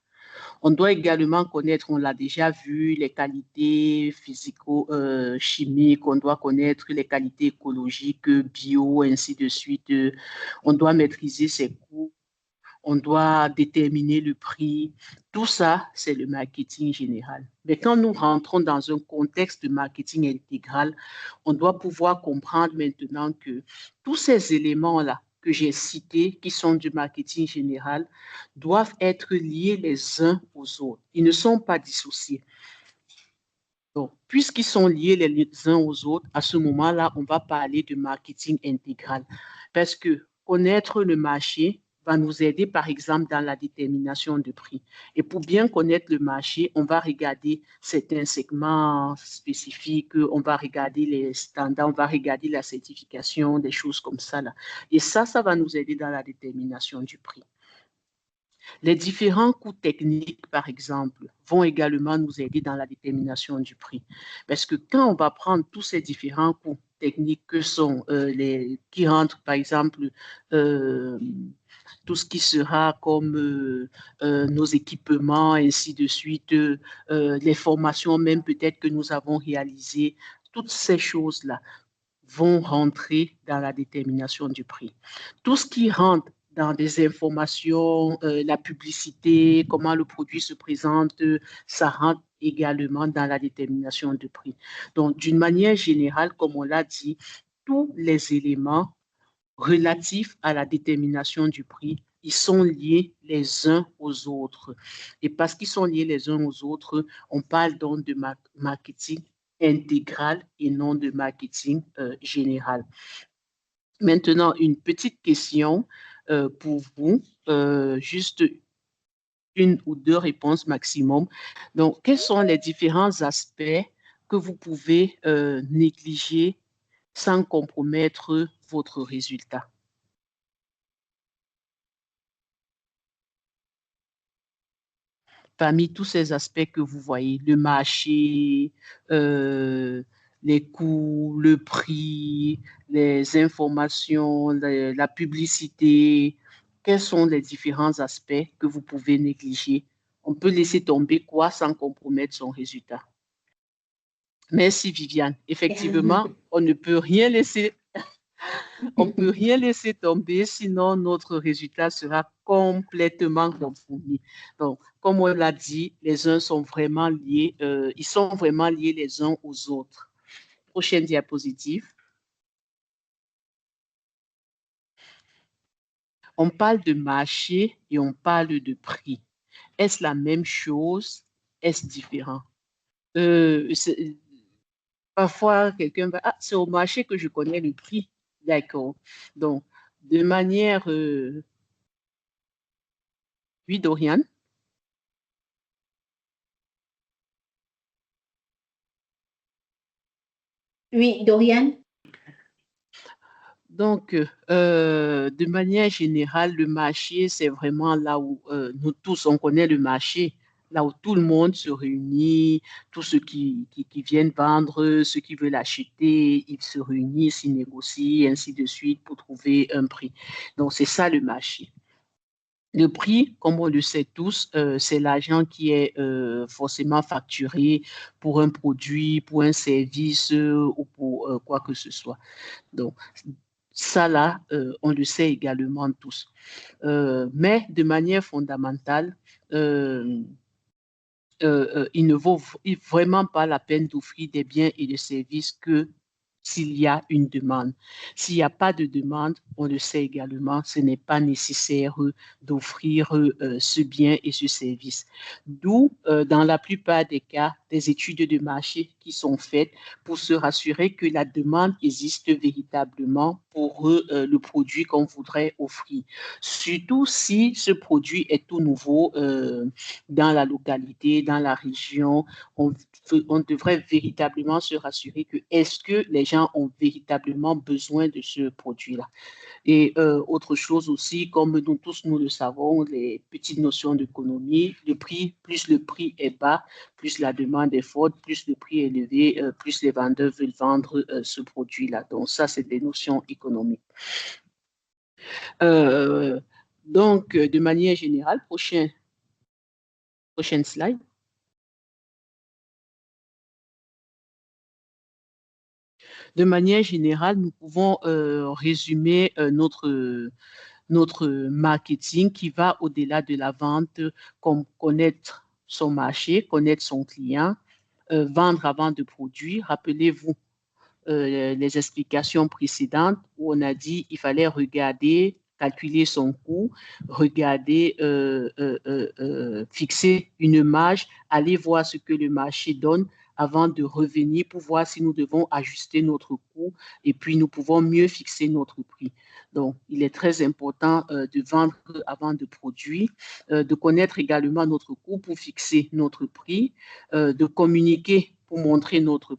On doit également connaître, on l'a déjà vu, les qualités physico-chimiques, on doit connaître les qualités écologiques, bio, ainsi de suite. On doit maîtriser ses coûts, on doit déterminer le prix. Tout ça, c'est le marketing général. Mais quand nous rentrons dans un contexte de marketing intégral, on doit pouvoir comprendre maintenant que tous ces éléments-là que j'ai cités, qui sont du marketing général, doivent être liés les uns aux autres. Ils ne sont pas dissociés. Donc, puisqu'ils sont liés les uns aux autres, à ce moment-là, on va parler de marketing intégral. Parce que connaître le marché va nous aider, par exemple, dans la détermination de prix. Et pour bien connaître le marché, on va regarder certains segments spécifiques, on va regarder les standards, on va regarder la certification, des choses comme ça, là. Et ça va nous aider dans la détermination du prix. Les différents coûts techniques, par exemple, vont également nous aider dans la détermination du prix. Parce que quand on va prendre tous ces différents coûts techniques que sont qui rentrent, par exemple, tout ce qui sera comme nos équipements, ainsi de suite, les formations même peut-être que nous avons réalisées, toutes ces choses-là vont rentrer dans la détermination du prix. Tout ce qui rentre dans des informations, la publicité, comment le produit se présente, ça rentre également dans la détermination du prix. Donc, d'une manière générale, comme on l'a dit, tous les éléments relatifs à la détermination du prix, ils sont liés les uns aux autres. Et parce qu'ils sont liés les uns aux autres, on parle donc de marketing intégral et non de marketing général. Maintenant, une petite question pour vous, juste une ou deux réponses maximum. Donc, quels sont les différents aspects que vous pouvez négliger sans compromettre votre résultat? Parmi tous ces aspects que vous voyez, le marché, euh, les coûts, le prix, les informations, la publicité, quels sont les différents aspects que vous pouvez négliger? On peut laisser tomber quoi sans compromettre son résultat? Merci, Viviane. Effectivement, on ne peut rien laisser on ne peut rien laisser tomber, sinon notre résultat sera complètement compromis. Donc, comme on l'a dit, les uns sont vraiment liés, ils sont vraiment liés les uns aux autres. Prochaine diapositive. On parle de marché et on parle de prix. Est-ce la même chose? Est-ce différent? Euh, Parfois, quelqu'un va, ah, c'est au marché que je connais le prix. D'accord. Donc, de manière, oui, Dorian. Oui, Dorian. Donc, de manière générale, le marché, c'est vraiment là où nous tous, on connaît le marché, là où tout le monde se réunit, tous ceux qui viennent vendre, ceux qui veulent acheter, ils se réunissent, ils négocient, ainsi de suite, pour trouver un prix. Donc, c'est ça le marché. Le prix, comme on le sait tous, c'est l'argent qui est forcément facturé pour un produit, pour un service ou pour quoi que ce soit. Donc, ça, là, on le sait également tous. Mais de manière fondamentale, euh, il ne vaut vraiment pas la peine d'offrir des biens et des services que s'il y a une demande. S'il n'y a pas de demande, on le sait également, ce n'est pas nécessaire d'offrir ce bien et ce service. D'où, dans la plupart des cas, des études de marché qui sont faites pour se rassurer que la demande existe véritablement pour le produit qu'on voudrait offrir. Surtout si ce produit est tout nouveau dans la localité, dans la région, on devrait véritablement se rassurer que est-ce que les gens ont véritablement besoin de ce produit-là. Et autre chose aussi, comme nous tous nous le savons, les petites notions d'économie, plus le prix est bas, plus la demande est forte, plus le prix est élevé, plus les vendeurs veulent vendre ce produit-là. Donc ça, c'est des notions économiques. Donc, de manière générale, prochaine slide. De manière générale, nous pouvons résumer notre marketing qui va au-delà de la vente, comme connaître son marché, connaître son client, vendre avant de produire. Rappelez-vous les explications précédentes où on a dit qu'il fallait regarder, calculer son coût, regarder, fixer une marge, aller voir ce que le marché donne avant de revenir pour voir si nous devons ajuster notre coût et puis nous pouvons mieux fixer notre prix. Donc, il est très important de vendre avant de produire, de connaître également notre coût pour fixer notre prix, de communiquer pour montrer notre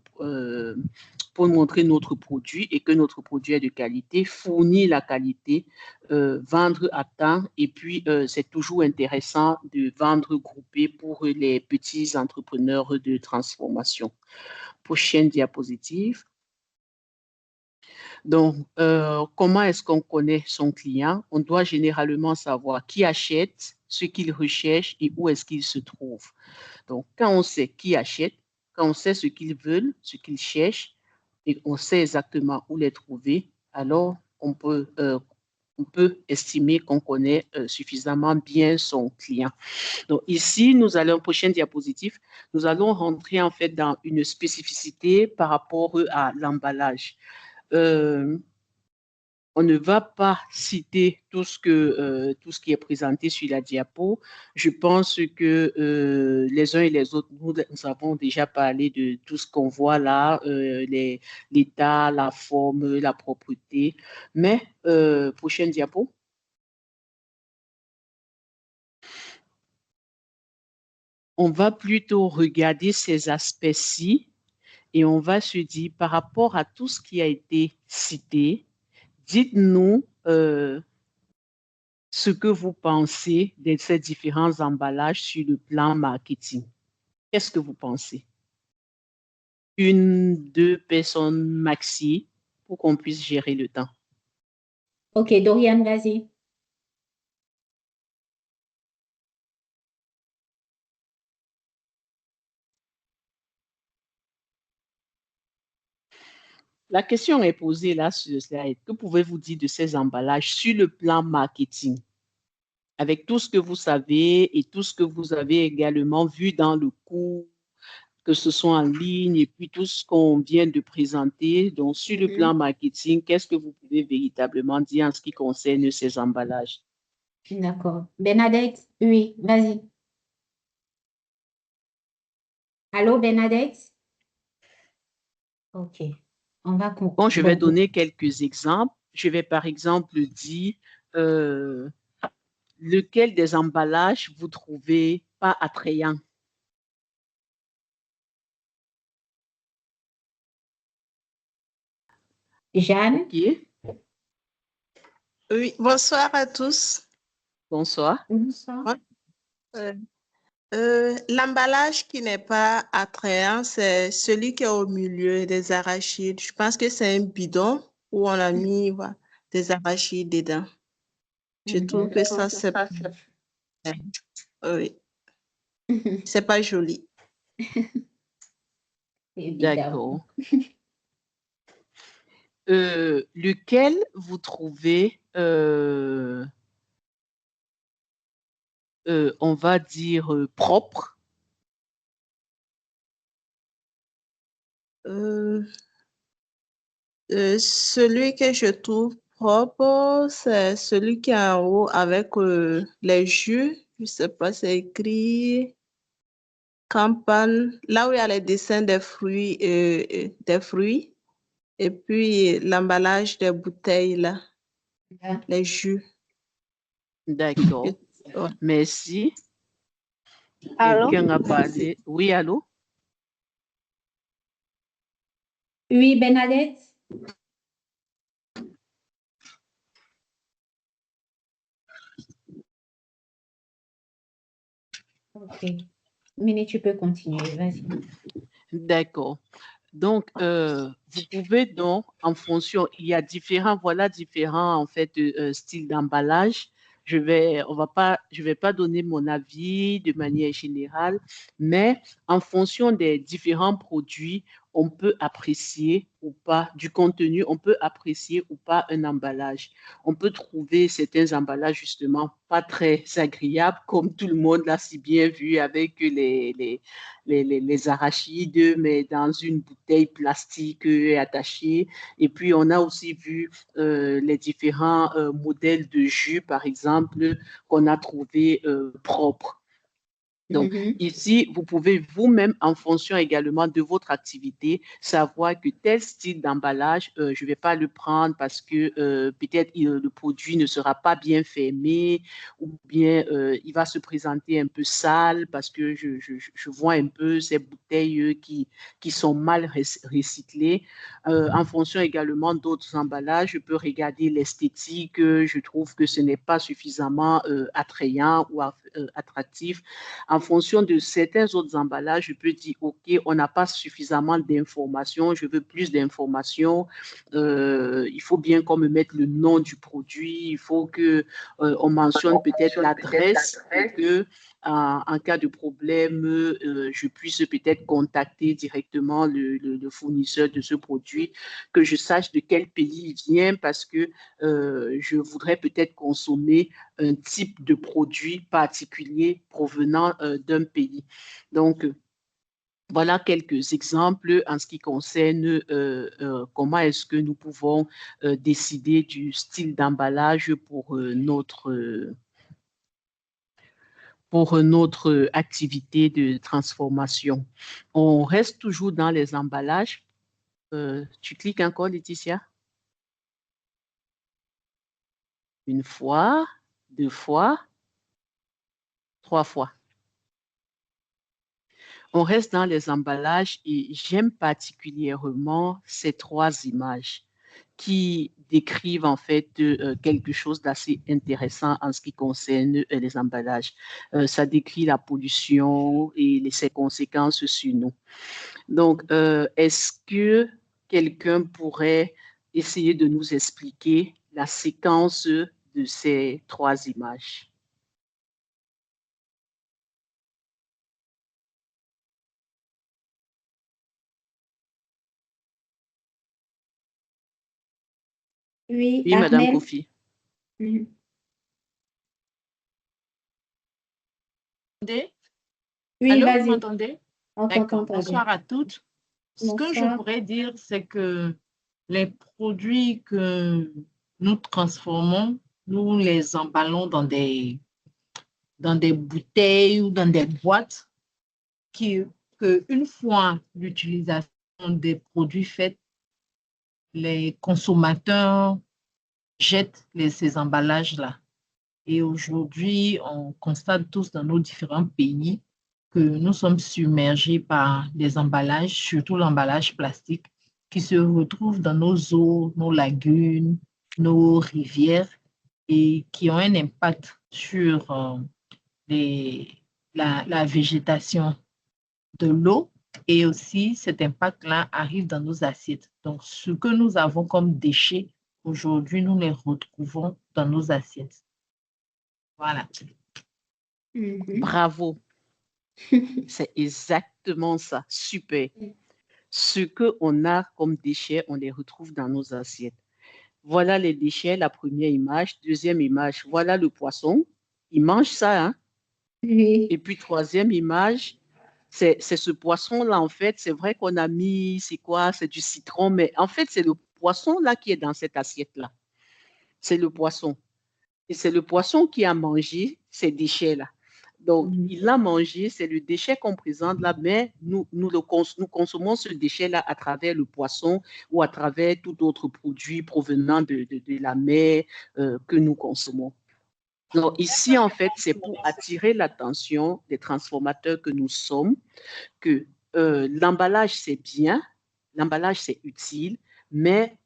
produit et que notre produit est de qualité, fournir la qualité, vendre à temps et puis c'est toujours intéressant de vendre groupé pour les petits entrepreneurs de transformation. Prochaine diapositive. Donc, comment est-ce qu'on connaît son client? On doit généralement savoir qui achète, ce qu'il recherche et où est-ce qu'il se trouve. Donc, quand on sait qui achète, quand on sait ce qu'ils veulent, ce qu'ils cherchent, et on sait exactement où les trouver, alors on peut on peut estimer qu'on connaît suffisamment bien son client. Donc ici, nous allons, prochaine diapositive, nous allons rentrer en fait dans une spécificité par rapport à l'emballage. On ne va pas citer tout ce qui est présenté sur la diapo. Je pense que les uns et les autres, nous avons déjà parlé de tout ce qu'on voit là, l'état, la forme, la propreté. Mais, prochaine diapo. On va plutôt regarder ces aspects-ci et on va se dire par rapport à tout ce qui a été cité, dites-nous ce que vous pensez de ces différents emballages sur le plan marketing. Qu'est-ce que vous pensez? Une, deux personnes maxi pour qu'on puisse gérer le temps. Ok, Dorian, vas-y. La question est posée là sur le slide. Que pouvez-vous dire de ces emballages sur le plan marketing? Avec tout ce que vous savez et tout ce que vous avez également vu dans le cours, que ce soit en ligne et puis tout ce qu'on vient de présenter. Donc, sur le plan marketing, qu'est-ce que vous pouvez véritablement dire en ce qui concerne ces emballages? D'accord. Bernadette, oui, vas-y. Allô, Bernadette? Ok. On va Bon, je vais donner quelques exemples. Je vais par exemple dire lequel des emballages vous trouvez pas attrayant. Jeanne? Okay. Oui, bonsoir à tous. Bonsoir. Bonsoir. L'emballage qui n'est pas attrayant, c'est celui qui est au milieu des arachides. Je pense que c'est un bidon où on a mis des arachides dedans. Je trouve que ça, c'est oui. C'est pas joli. D'accord. Lequel vous trouvez, on va dire, propre? Celui que je trouve propre, c'est celui qui est en haut avec les jus. Je sais pas, c'est écrit campagne, là où il y a les dessins des fruits, et puis l'emballage des bouteilles là, les jus. D'accord. Merci. Allô? Quelqu'un a parlé. Oui, allô? Oui, Bernadette? Ok. Mini, tu peux continuer, vas-y. D'accord. Donc, vous pouvez donc, en fonction, il y a différents en fait styles d'emballage. Je vais pas donner mon avis de manière générale, mais en fonction des différents produits, on peut apprécier ou pas du contenu, on peut apprécier ou pas un emballage. On peut trouver certains emballages justement pas très agréables, comme tout le monde l'a si bien vu avec les arachides, mais dans une bouteille plastique attachée. Et puis, on a aussi vu les différents modèles de jus, par exemple, qu'on a trouvé propres. Donc, ici, vous pouvez vous-même, en fonction également de votre activité, savoir que tel style d'emballage, je ne vais pas le prendre parce que peut-être le produit ne sera pas bien fermé ou bien il va se présenter un peu sale parce que je vois un peu ces bouteilles qui sont mal recyclées. En fonction également d'autres emballages, je peux regarder l'esthétique. Je trouve que ce n'est pas suffisamment attrayant ou attractif. En fonction de certains autres emballages, je peux dire, OK, on n'a pas suffisamment d'informations, je veux plus d'informations. Il faut bien qu'on me mette le nom du produit, il faut qu'on mentionne peut-être l'adresse, que en cas de problème, je puisse peut-être contacter directement le fournisseur de ce produit, que je sache de quel pays il vient, parce que je voudrais peut-être consommer un type de produit particulier provenant d'un pays. Donc, voilà quelques exemples en ce qui concerne comment est-ce que nous pouvons décider du style d'emballage pour notre activité de transformation. On reste toujours dans les emballages. Tu cliques encore, Laetitia? Une fois, deux fois, trois fois. On reste dans les emballages et j'aime particulièrement ces trois images qui décrivent en fait quelque chose d'assez intéressant en ce qui concerne les emballages. Ça décrit la pollution et ses conséquences sur nous. Donc, est-ce que quelqu'un pourrait essayer de nous expliquer la séquence de ces trois images? Oui, Oui, Madame Armel. Kofi. Mhm. Oui, Allô, vous vas-y, m'entendez? on t'entend D'accord. très bien. Bonsoir à toutes. Ce que je Bonsoir. pourrais dire, c'est que les produits que nous transformons, nous les emballons dans des bouteilles ou dans des boîtes que une fois l'utilisation des produits faits, les consommateurs jettent ces emballages-là. Et aujourd'hui, on constate tous dans nos différents pays que nous sommes submergés par des emballages, surtout l'emballage plastique, qui se retrouve dans nos eaux, nos lagunes, nos rivières et qui ont un impact sur la végétation de l'eau. Et aussi, cet impact-là arrive dans nos assiettes. Donc, ce que nous avons comme déchets, aujourd'hui, nous les retrouvons dans nos assiettes. Voilà. Mhm. Bravo. C'est exactement ça. Super. Ce qu'on a comme déchets, on les retrouve dans nos assiettes. Voilà les déchets, la première image. Deuxième image, voilà le poisson. Il mange ça, hein? Oui. Et puis, troisième image, c'est ce poisson-là, en fait. C'est vrai qu'on a mis, c'est quoi? C'est du citron, mais en fait, c'est le poisson-là qui est dans cette assiette-là. C'est le poisson. Et c'est le poisson qui a mangé ces déchets-là. Donc, Mhm. il l'a mangé, c'est le déchet qu'on présente là, mais nous consommons ce déchet-là à travers le poisson ou à travers tout autre produit provenant de la mer que nous consommons. Donc, ici, en fait, c'est pour attirer l'attention des transformateurs que nous sommes, que l'emballage, c'est bien, l'emballage, c'est utile, mais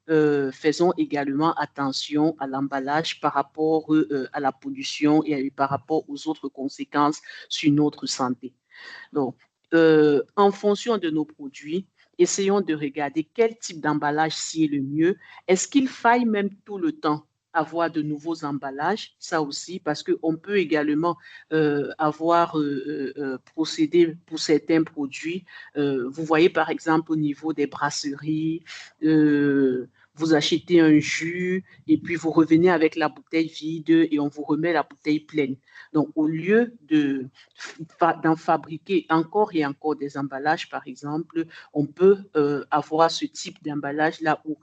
faisons également attention à l'emballage par rapport à la pollution et par rapport aux autres conséquences sur notre santé. Donc, en fonction de nos produits, essayons de regarder quel type d'emballage s'y est le mieux. Est-ce qu'il faille même tout le temps avoir de nouveaux emballages? Ça aussi, parce qu'on peut également avoir procédé pour certains produits. Vous voyez, par exemple, au niveau des brasseries, vous achetez un jus et puis vous revenez avec la bouteille vide et on vous remet la bouteille pleine. Donc, au lieu d'en fabriquer encore et encore des emballages, par exemple, on peut avoir ce type d'emballage là où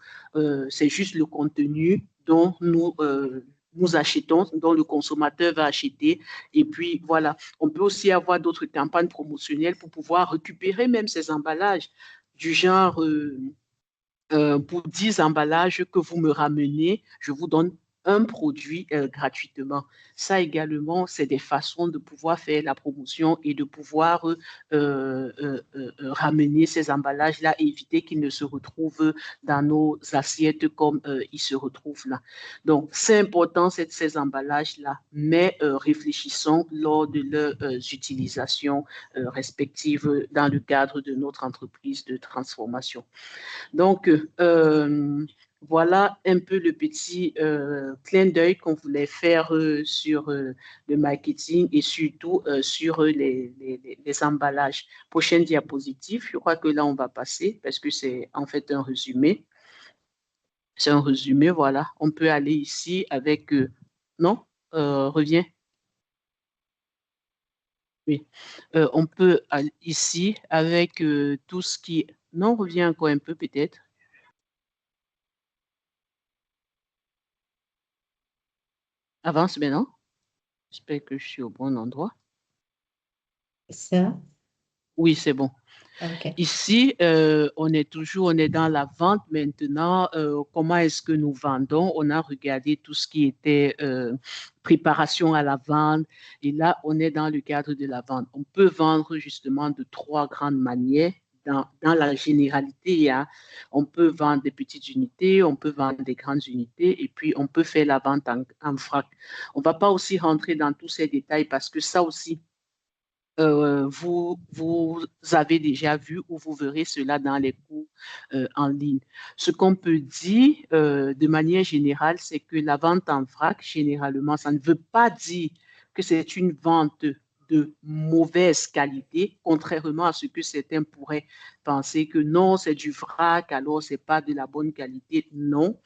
c'est juste le contenu dont nous achetons, dont le consommateur va acheter. Et puis, voilà, on peut aussi avoir d'autres campagnes promotionnelles pour pouvoir récupérer même ces emballages du genre pour 10 emballages que vous me ramenez, je vous donne un produit gratuitement. Ça également, c'est des façons de pouvoir faire la promotion et de pouvoir ramener ces emballages-là et éviter qu'ils ne se retrouvent dans nos assiettes comme ils se retrouvent là. Donc, c'est important ces emballages-là, mais réfléchissons lors de leurs utilisations respectives dans le cadre de notre entreprise de transformation. Donc, Voilà un peu le petit clin d'œil qu'on voulait faire sur le marketing et surtout sur les emballages. Prochaine diapositive, je crois que là, on va passer parce que c'est en fait un résumé. C'est un résumé, voilà. On peut aller ici avec... non, reviens. Oui. On peut aller ici avec tout ce qui... Non, reviens encore un peu peut-être. Avance maintenant. J'espère que je suis au bon endroit. Ça, Oui, c'est bon. ok. Ici, on est dans la vente maintenant. Comment est-ce que nous vendons? On a regardé tout ce qui était préparation à la vente. Et là, on est dans le cadre de la vente. On peut vendre justement de trois grandes manières. Dans la généralité, on peut vendre des petites unités, on peut vendre des grandes unités, et puis on peut faire la vente en vrac. On ne va pas aussi rentrer dans tous ces détails parce que ça aussi, vous avez déjà vu ou vous verrez cela dans les cours en ligne. Ce qu'on peut dire de manière générale, c'est que la vente en vrac, généralement, ça ne veut pas dire que c'est une vente de mauvaise qualité, contrairement à ce que certains pourraient penser que non, c'est du vrac, alors c'est pas de la bonne qualité. Non,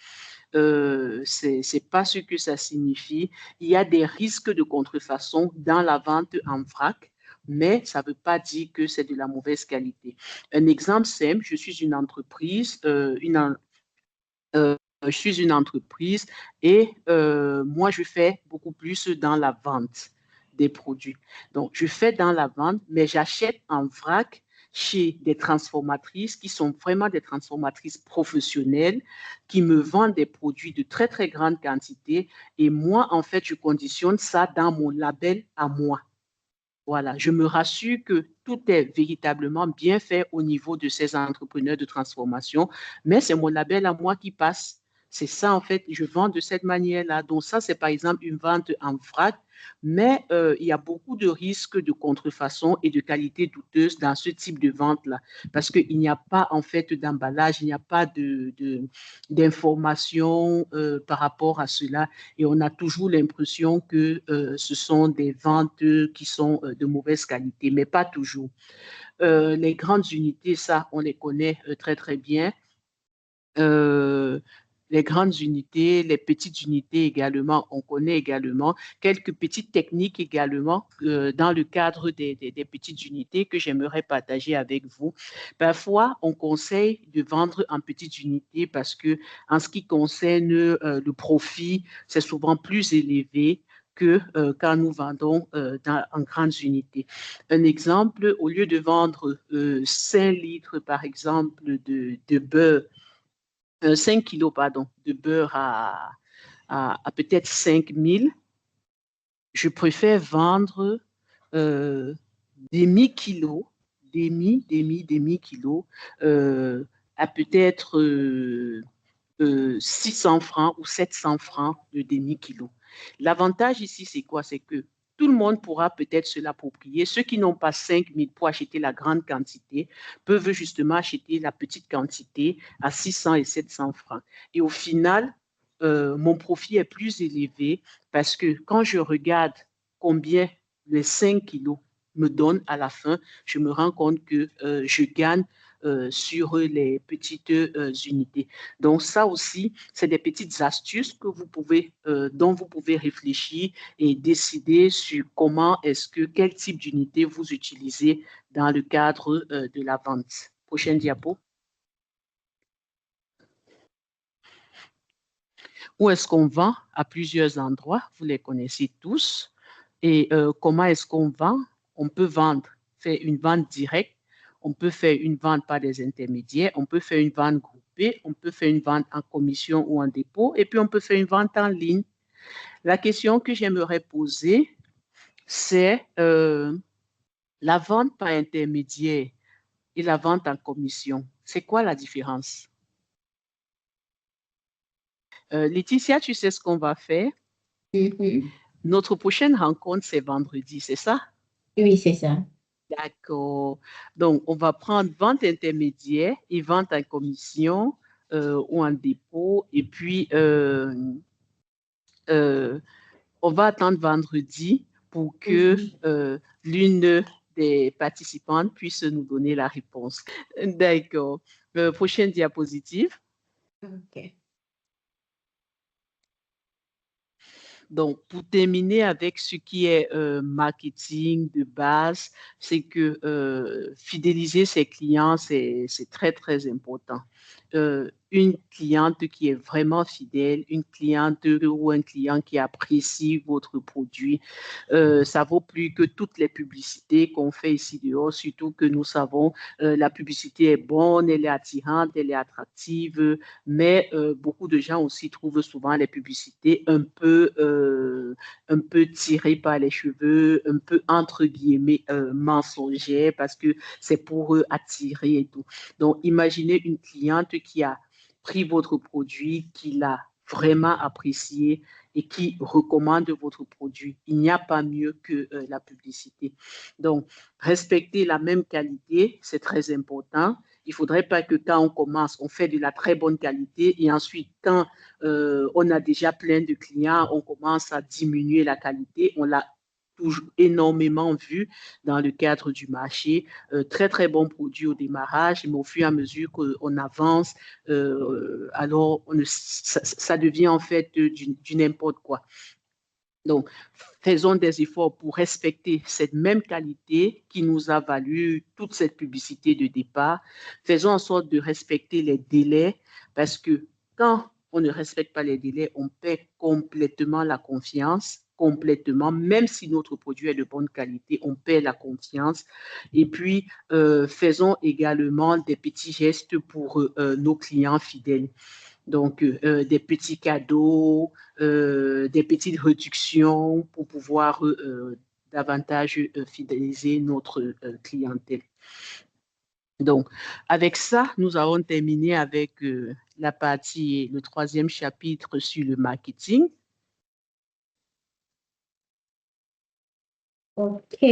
c'est pas ce que ça signifie. Il y a des risques de contrefaçon dans la vente en vrac, mais ça ne veut pas dire que c'est de la mauvaise qualité. Un exemple simple, je suis une entreprise, et moi, je fais beaucoup plus dans la vente des produits. Donc, je fais dans la vente, mais j'achète en vrac chez des transformatrices qui sont vraiment des transformatrices professionnelles qui me vendent des produits de très, très grande quantité. Et moi, en fait, je conditionne ça dans mon label à moi. Voilà, je me rassure que tout est véritablement bien fait au niveau de ces entrepreneurs de transformation, mais c'est mon label à moi qui passe. C'est ça, en fait, je vends de cette manière-là. Donc ça, c'est par exemple une vente en vrac, mais il y a beaucoup de risques de contrefaçon et de qualité douteuse dans ce type de vente-là, parce qu'il n'y a pas, en fait, d'emballage, il n'y a pas d'information par rapport à cela, et on a toujours l'impression que ce sont des ventes qui sont de mauvaise qualité, mais pas toujours. Les grandes unités, ça, on les connaît très, très bien. Les grandes unités, les petites unités également, on connaît également quelques petites techniques également dans le cadre des petites unités que j'aimerais partager avec vous. Parfois, on conseille de vendre en petites unités parce que en ce qui concerne le profit, c'est souvent plus élevé que quand nous vendons en grandes unités. Un exemple, au lieu de vendre 5 litres, par exemple, de beurre, 5 kilos, pardon, de beurre à peut-être 5 000, je préfère vendre demi-kilos, demi-kilos, à peut-être 600 francs ou 700 francs de demi-kilo. L'avantage ici, c'est quoi? C'est que tout le monde pourra peut-être se l'approprier. Ceux qui n'ont pas 5 000 pour acheter la grande quantité peuvent justement acheter la petite quantité à 600 et 700 francs. Et au final, mon profit est plus élevé parce que quand je regarde combien les 5 kilos me donnent à la fin, je me rends compte que je gagne sur les petites unités. Donc ça aussi, c'est des petites astuces que dont vous pouvez réfléchir et décider sur quel type d'unité vous utilisez dans le cadre de la vente. Prochaine diapo. Où est-ce qu'on vend? À plusieurs endroits, vous les connaissez tous. Et comment est-ce qu'on vend? On peut faire une vente directe, on peut faire une vente par des intermédiaires, on peut faire une vente groupée, on peut faire une vente en commission ou en dépôt, et puis on peut faire une vente en ligne. La question que j'aimerais poser, c'est la vente par intermédiaire et la vente en commission. C'est quoi la différence? Laetitia, tu sais ce qu'on va faire? Notre prochaine rencontre, c'est vendredi, c'est ça? Oui, c'est ça. D'accord. Donc, on va prendre vente intermédiaire et vente en commission ou en dépôt. Et puis, on va attendre vendredi pour que l'une des participantes puisse nous donner la réponse. D'accord. Prochaine diapositive. OK. Donc, pour terminer avec ce qui est marketing de base, c'est que fidéliser ses clients, c'est très, très important. Une cliente qui est vraiment fidèle, une cliente ou un client qui apprécie votre produit, ça vaut plus que toutes les publicités qu'on fait ici dehors, surtout que nous savons la publicité est bonne, elle est attirante, elle est attractive, mais beaucoup de gens aussi trouvent souvent les publicités un peu tirées par les cheveux, un peu entre guillemets mensongères parce que c'est pour attirer et tout. Donc, imaginez une cliente qui a pris votre produit, qui l'a vraiment apprécié et qui recommande votre produit. Il n'y a pas mieux que la publicité. Donc, respecter la même qualité, c'est très important. Il ne faudrait pas que quand on commence, on fait de la très bonne qualité et ensuite, quand on a déjà plein de clients, on commence à diminuer la qualité. On l'a toujours énormément vu dans le cadre du marché. Très, très bon produit au démarrage, mais au fur et à mesure qu'on avance, alors ça devient en fait du n'importe quoi. Donc, faisons des efforts pour respecter cette même qualité qui nous a valu toute cette publicité de départ. Faisons en sorte de respecter les délais parce que quand on ne respecte pas les délais, on perd complètement la confiance, complètement, même si notre produit est de bonne qualité, on perd la confiance. Et puis, faisons également des petits gestes pour nos clients fidèles. Donc, des petits cadeaux, des petites réductions pour pouvoir davantage fidéliser notre clientèle. Donc, avec ça, nous avons terminé avec la partie, le 3e chapitre sur le marketing. OK.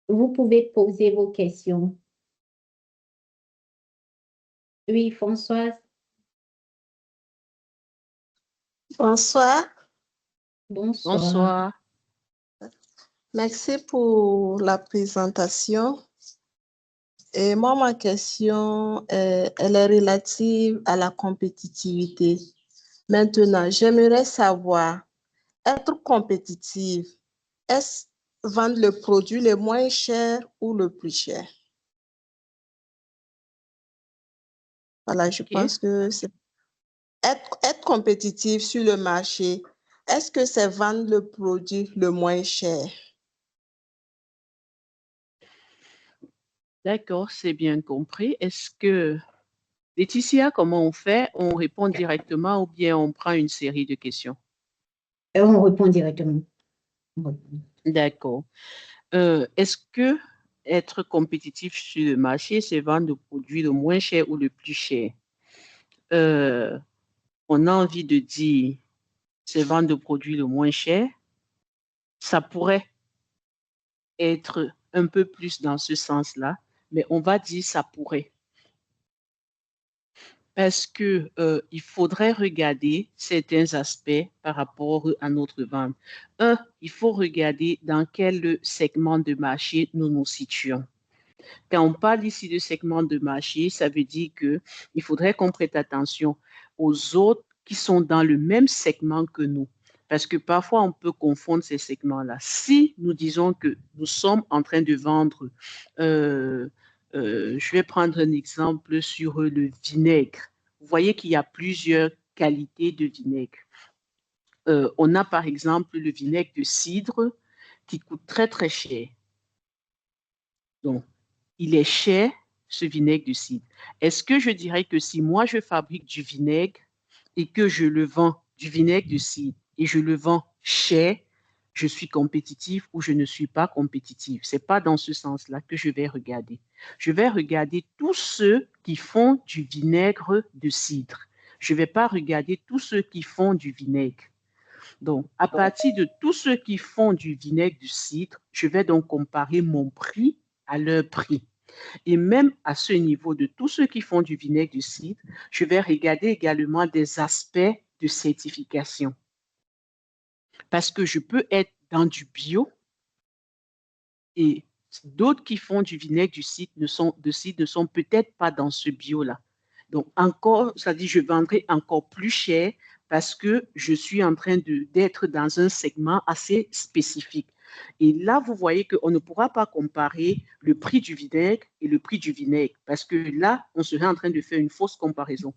Vous pouvez poser vos questions. Oui, Françoise. Bonsoir. Bonsoir. Bonsoir. Merci pour la présentation. Et moi, ma question, elle est relative à la compétitivité. Maintenant, j'aimerais savoir, être compétitive, est-ce vendre le produit le moins cher ou le plus cher? Voilà, je pense que c'est être compétitif sur le marché. Est-ce que c'est vendre le produit le moins cher? D'accord, c'est bien compris. Est-ce que, Laetitia, comment on fait? On répond directement ou bien on prend une série de questions? On répond directement. D'accord. Est-ce que être compétitif sur le marché, c'est vendre le produit le moins cher ou le plus cher? On a envie de dire, c'est vendre le produit le moins cher. Ça pourrait être un peu plus dans ce sens-là, mais on va dire ça pourrait. Parce que il faudrait regarder certains aspects par rapport à notre vente. Un, il faut regarder dans quel segment de marché nous nous situons. Quand on parle ici de segment de marché, ça veut dire qu'il faudrait qu'on prête attention aux autres qui sont dans le même segment que nous. Parce que parfois, on peut confondre ces segments-là. Si nous disons que nous sommes en train de vendre, je vais prendre un exemple sur le vinaigre. Vous voyez qu'il y a plusieurs qualités de vinaigre. On a par exemple le vinaigre de cidre qui coûte très, très cher. Donc, il est cher, ce vinaigre de cidre. Est-ce que je dirais que si moi, je fabrique du vinaigre et que je le vends, du vinaigre de cidre, et je le vends cher, je suis compétitif ou je ne suis pas compétitif? Ce n'est pas dans ce sens-là que je vais regarder. Je vais regarder tous ceux qui font du vinaigre de cidre. Je ne vais pas regarder tous ceux qui font du vinaigre. Donc, à partir de tous ceux qui font du vinaigre de cidre, je vais donc comparer mon prix à leur prix. Et même à ce niveau de tous ceux qui font du vinaigre de cidre, je vais regarder également des aspects de certification. Parce que je peux être dans du bio et d'autres qui font du vinaigre du cidre ne sont peut-être pas dans ce bio-là. Donc encore, ça dit, je vendrai encore plus cher parce que je suis en train d'être dans un segment assez spécifique. Et là, vous voyez qu'on ne pourra pas comparer le prix du vinaigre et le prix du vinaigre parce que là, on serait en train de faire une fausse comparaison.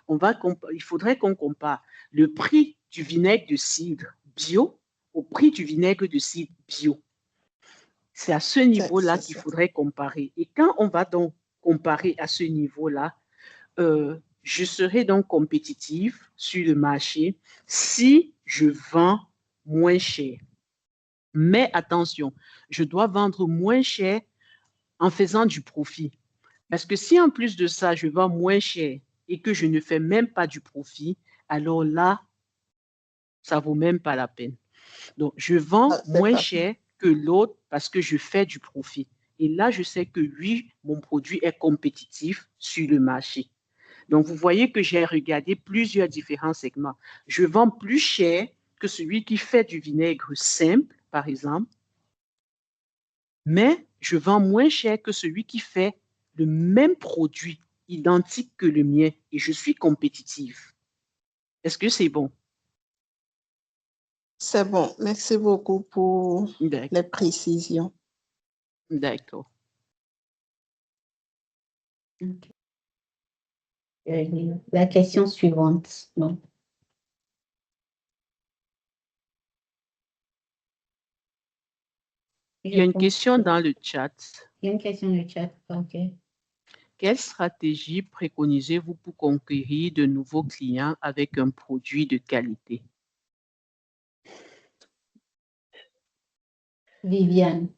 Il faudrait qu'on compare le prix du vinaigre de cidre bio au prix du vinaigre de cidre bio. C'est à ce niveau-là qu'il faudrait comparer. Et quand on va donc comparer à ce niveau-là, je serai donc compétitive sur le marché si je vends moins cher. Mais attention, je dois vendre moins cher en faisant du profit. Parce que si en plus de ça, je vends moins cher et que je ne fais même pas du profit, alors là, ça ne vaut même pas la peine. Donc, je vends moins cher que l'autre parce que je fais du profit. Et là, je sais que oui, mon produit est compétitif sur le marché. Donc, vous voyez que j'ai regardé plusieurs différents segments. Je vends plus cher que celui qui fait du vinaigre simple, par exemple, mais je vends moins cher que celui qui fait le même produit identique que le mien et je suis compétitive. Est-ce que c'est bon? C'est bon. Merci beaucoup pour les précisions. D'accord. Okay. La question suivante. Non. Il y a une question dans le chat. Il y a une question dans le chat. OK. Quelle stratégie préconisez-vous pour conquérir de nouveaux clients avec un produit de qualité? Viviane.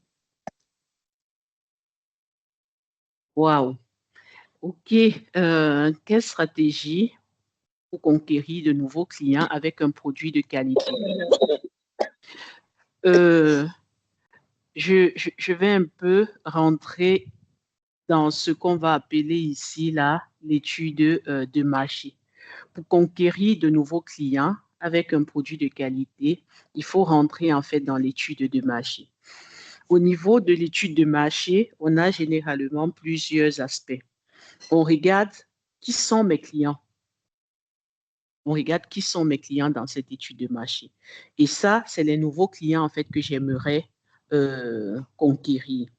Wow. OK. Quelle stratégie pour conquérir de nouveaux clients avec un produit de qualité? Je vais un peu rentrer dans ce qu'on va appeler ici là l'étude de marché. Pour conquérir de nouveaux clients avec un produit de qualité, il faut rentrer en fait dans l'étude de marché. Au niveau de l'étude de marché, on a généralement plusieurs aspects. On regarde qui sont mes clients. On regarde qui sont mes clients dans cette étude de marché. Et ça, c'est les nouveaux clients en fait que j'aimerais conquérir.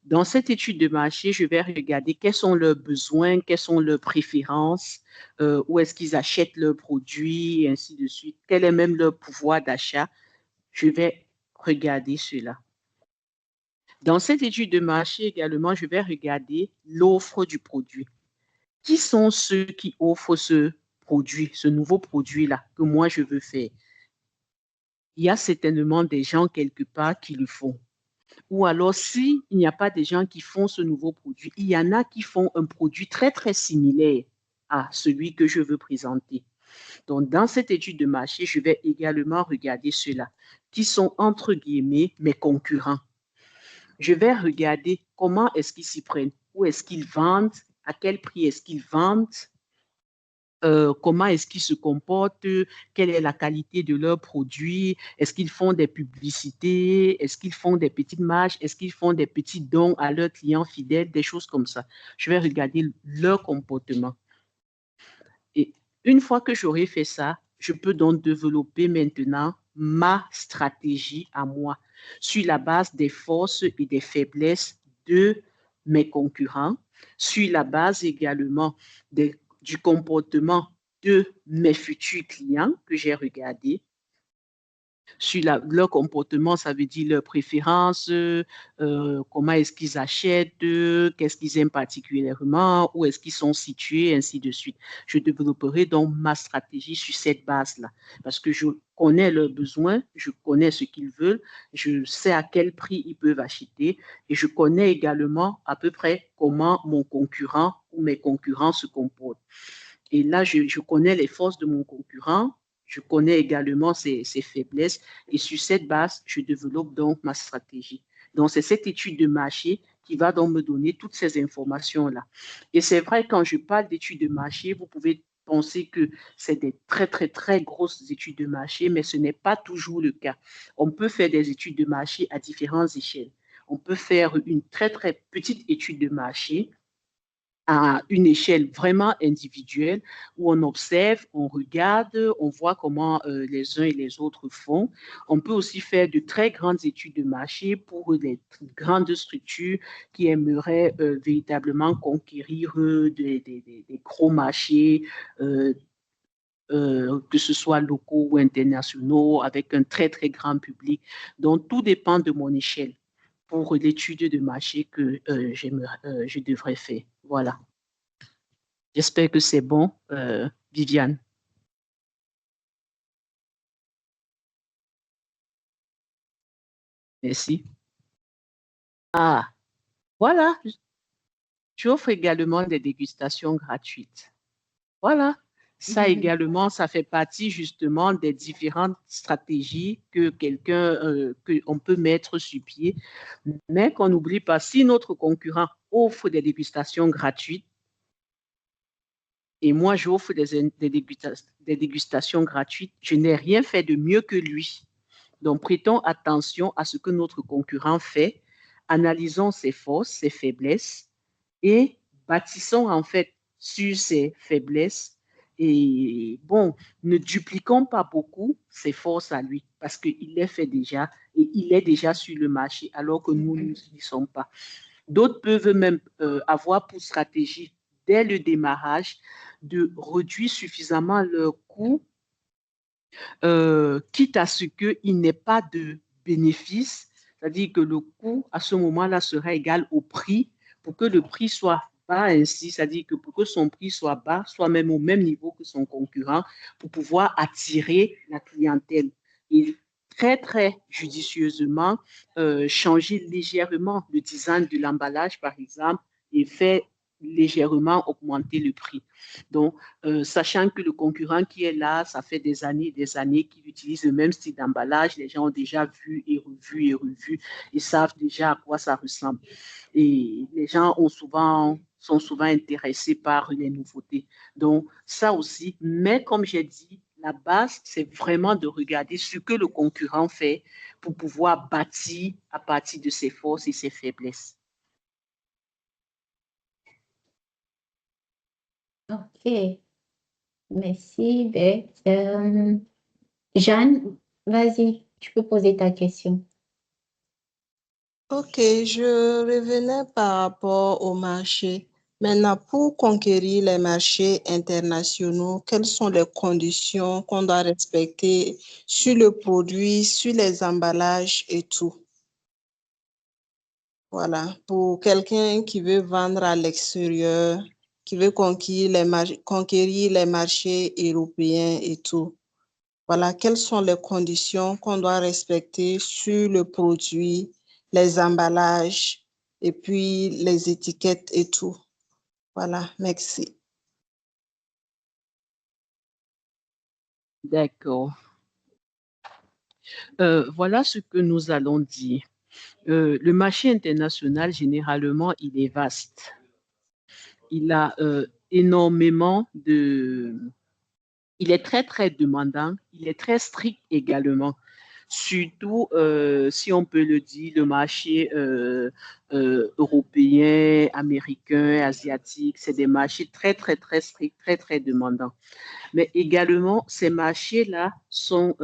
Dans cette étude de marché, je vais regarder quels sont leurs besoins, quelles sont leurs préférences, où est-ce qu'ils achètent leurs produits, et ainsi de suite. Quel est même leur pouvoir d'achat. Je vais regarder cela. Dans cette étude de marché également, je vais regarder l'offre du produit. Qui sont ceux qui offrent ce produit, ce nouveau produit-là que moi je veux faire? Il y a certainement des gens quelque part qui le font. Ou alors, s'il n'y a pas des gens qui font ce nouveau produit, il y en a qui font un produit très, très similaire à celui que je veux présenter. Donc, dans cette étude de marché, je vais également regarder ceux-là, qui sont, entre guillemets, mes concurrents. Je vais regarder comment est-ce qu'ils s'y prennent, où est-ce qu'ils vendent, à quel prix est-ce qu'ils vendent, comment est-ce qu'ils se comportent, quelle est la qualité de leurs produits, est-ce qu'ils font des publicités, est-ce qu'ils font des petites marges, est-ce qu'ils font des petits dons à leurs clients fidèles, des choses comme ça. Je vais regarder leur comportement. Et une fois que j'aurai fait ça, je peux donc développer maintenant ma stratégie à moi sur la base des forces et des faiblesses de mes concurrents, sur la base également du comportement de mes futurs clients que j'ai regardés. Sur leur comportement, ça veut dire leurs préférences, comment est-ce qu'ils achètent, qu'est-ce qu'ils aiment particulièrement, où est-ce qu'ils sont situés, ainsi de suite. Je développerai donc ma stratégie sur cette base-là parce que je connais leurs besoins, je connais ce qu'ils veulent, je sais à quel prix ils peuvent acheter et je connais également à peu près comment mon concurrent ou mes concurrents se comportent. Et là, je connais les forces de mon concurrent, je connais également ses faiblesses et sur cette base, je développe donc ma stratégie. Donc, c'est cette étude de marché qui va donc me donner toutes ces informations-là. Et c'est vrai, quand je parle d'études de marché, vous pouvez penser que c'est des très, très, très grosses études de marché, mais ce n'est pas toujours le cas. On peut faire des études de marché à différentes échelles. On peut faire une très, très petite étude de marché à une échelle vraiment individuelle où on observe, on regarde, on voit comment les uns et les autres font. On peut aussi faire de très grandes études de marché pour des grandes structures qui aimeraient véritablement conquérir des gros marchés, que ce soit locaux ou internationaux, avec un très, très grand public. Donc, tout dépend de mon échelle pour l'étude de marché que je devrais faire. Voilà. J'espère que c'est bon, Viviane. Merci. Ah, voilà. J'offre également des dégustations gratuites. Voilà. Ça également, ça fait partie justement des différentes stratégies que qu'on peut mettre sur pied. Mais qu'on n'oublie pas, si notre concurrent offre des dégustations gratuites, et moi j'offre des dégustations gratuites, je n'ai rien fait de mieux que lui. Donc, prêtons attention à ce que notre concurrent fait, analysons ses forces, ses faiblesses et bâtissons en fait sur ses faiblesses. Et bon, ne dupliquons pas beaucoup ses forces à lui parce qu'il les fait déjà et il est déjà sur le marché alors que nous n'y sommes pas. D'autres peuvent même avoir pour stratégie dès le démarrage de réduire suffisamment leurs coûts quitte à ce qu'il n'ait pas de bénéfice, c'est-à-dire que le coût à ce moment-là sera égal au prix pour que le prix soit bas ainsi, c'est-à-dire que pour que son prix soit bas, soit même au même niveau que son concurrent, pour pouvoir attirer la clientèle. Et très, très judicieusement, changer légèrement le design de l'emballage, par exemple, et faire légèrement augmenter le prix. Donc, sachant que le concurrent qui est là, ça fait des années qu'il utilise le même style d'emballage, les gens ont déjà vu et revu, ils savent déjà à quoi ça ressemble. Et les gens sont souvent intéressés par les nouveautés. Donc, ça aussi, mais comme j'ai dit, la base, c'est vraiment de regarder ce que le concurrent fait pour pouvoir bâtir à partir de ses forces et ses faiblesses. Ok, merci. Jeanne, vas-y, tu peux poser ta question. Ok, je revenais par rapport au marché. Maintenant, pour conquérir les marchés internationaux, quelles sont les conditions qu'on doit respecter sur le produit, sur les emballages et tout? Voilà, pour quelqu'un qui veut vendre à l'extérieur, qui veut conquérir les marchés européens et tout. Voilà, quelles sont les conditions qu'on doit respecter sur le produit, les emballages et puis les étiquettes et tout. Voilà, merci. D'accord. Voilà ce que nous allons dire. Le marché international, généralement, il est vaste. Il a énormément de... Il est très, très demandant. Il est très strict également. Surtout, si on peut le dire, le marché européen, américain, asiatique, c'est des marchés très, très, très stricts, très, très demandants. Mais également, ces marchés-là sont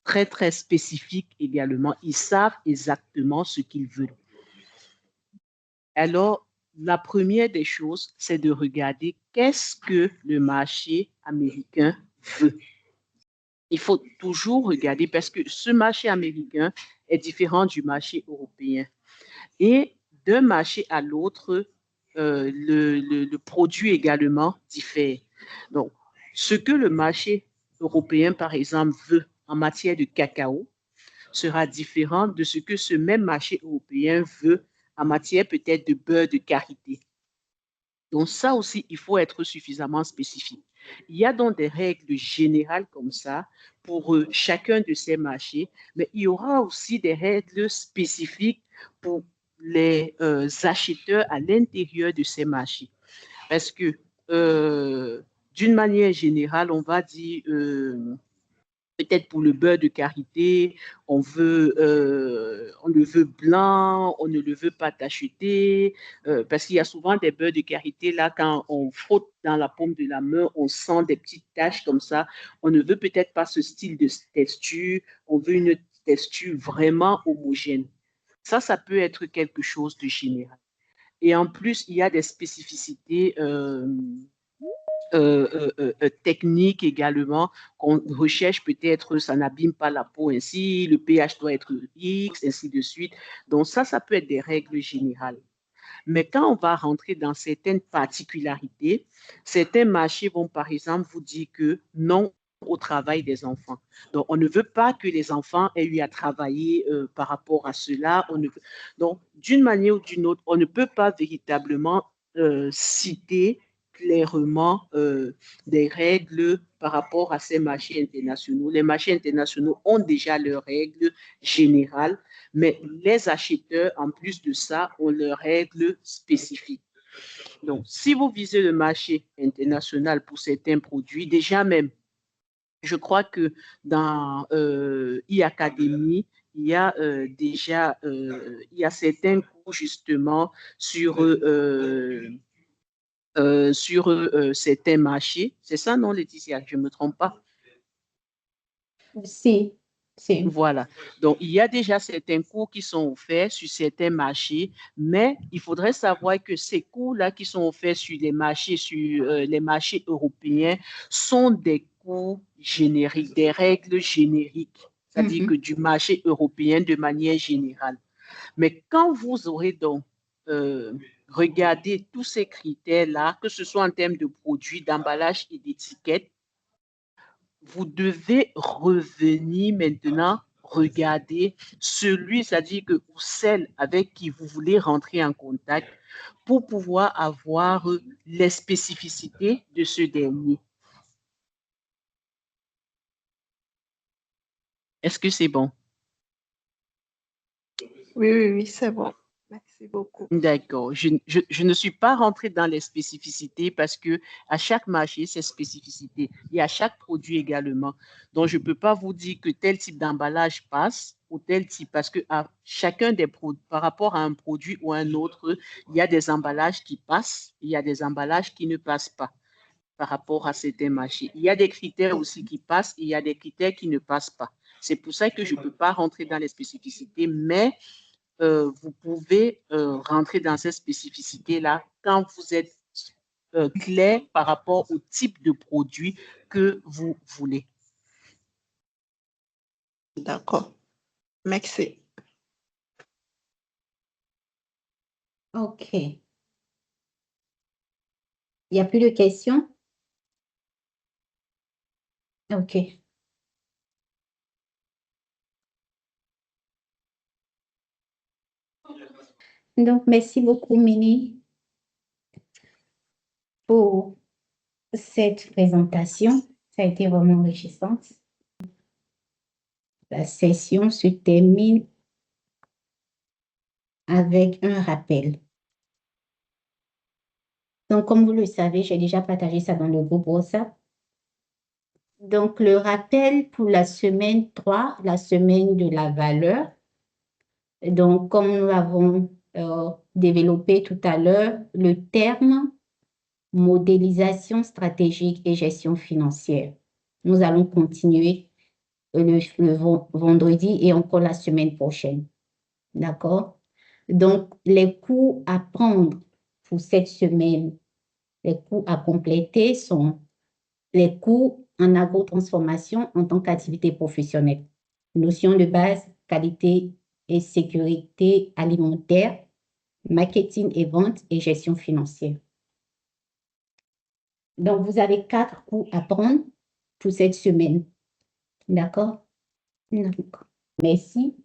très, très spécifiques également. Ils savent exactement ce qu'ils veulent. Alors, la première des choses, c'est de regarder qu'est-ce que le marché américain veut. Il faut toujours regarder parce que ce marché américain est différent du marché européen. Et d'un marché à l'autre, le produit également diffère. Donc, ce que le marché européen, par exemple, veut en matière de cacao sera différent de ce que ce même marché européen veut en matière peut-être de beurre de karité. Donc ça aussi, il faut être suffisamment spécifique. Il y a donc des règles générales comme ça pour chacun de ces marchés, mais il y aura aussi des règles spécifiques pour les acheteurs à l'intérieur de ces marchés. Parce que, d'une manière générale, on va dire, peut-être pour le beurre de karité, on le veut blanc, on ne le veut pas tacheté, parce qu'il y a souvent des beurres de karité, là, quand on frotte dans la paume de la main, on sent des petites taches comme ça. On ne veut peut-être pas ce style de texture, on veut une texture vraiment homogène. Ça peut être quelque chose de général. Et en plus, il y a des spécificités techniques également qu'on recherche peut-être, ça n'abîme pas la peau ainsi, le pH doit être X, ainsi de suite. Donc ça peut être des règles générales. Mais quand on va rentrer dans certaines particularités, certains marchés vont par exemple vous dire que non au travail des enfants. Donc, on ne veut pas que les enfants aient eu à travailler par rapport à cela. Donc, d'une manière ou d'une autre, on ne peut pas véritablement citer clairement des règles par rapport à ces marchés internationaux. Les marchés internationaux ont déjà leurs règles générales, mais les acheteurs, en plus de ça, ont leurs règles spécifiques. Donc, si vous visez le marché international pour certains produits, déjà même, je crois que dans e-Academy, il y a déjà il y a certains cours justement sur certains marchés. C'est ça, non, Laetitia? Je ne me trompe pas. Si. Voilà. Donc, il y a déjà certains cours qui sont offerts sur certains marchés, mais il faudrait savoir que ces cours-là qui sont offerts sur les marchés européens sont des cours génériques, des règles génériques, c'est-à-dire que du marché européen de manière générale. Mais quand vous aurez donc regardé tous ces critères-là, que ce soit en termes de produits, d'emballage et d'étiquette, vous devez revenir maintenant regarder celui, c'est-à-dire que ou celle avec qui vous voulez rentrer en contact pour pouvoir avoir les spécificités de ce dernier. Est-ce que c'est bon? Oui, c'est bon. Merci beaucoup. D'accord. Je ne suis pas rentrée dans les spécificités parce que à chaque marché, c'est spécificité. Et à chaque produit également. Donc, je ne peux pas vous dire que tel type d'emballage passe ou tel type parce que à chacun des produits, par rapport à un produit ou un autre, il y a des emballages qui passent, il y a des emballages qui ne passent pas par rapport à certains marchés. Il y a des critères aussi qui passent, il y a des critères qui ne passent pas. C'est pour ça que je ne peux pas rentrer dans les spécificités, mais vous pouvez rentrer dans ces spécificités-là quand vous êtes clair par rapport au type de produit que vous voulez. D'accord. Merci. OK. Il n'y a plus de questions? OK. Donc, merci beaucoup, Mini, pour cette présentation. Ça a été vraiment enrichissante. La session se termine avec un rappel. Donc, comme vous le savez, j'ai déjà partagé ça dans le groupe WhatsApp. Donc, le rappel pour la semaine 3, la semaine de la valeur. Donc, comme nous l'avons développé tout à l'heure, le terme modélisation stratégique et gestion financière. Nous allons continuer le vendredi et encore la semaine prochaine. D'accord? Donc, les cours à prendre pour cette semaine, les cours à compléter sont les cours en agro-transformation en tant qu'activité professionnelle. Notions de base, qualité et sécurité alimentaire, marketing et vente et gestion financière. Donc, vous avez 4 cours à prendre pour cette semaine. D'accord? Merci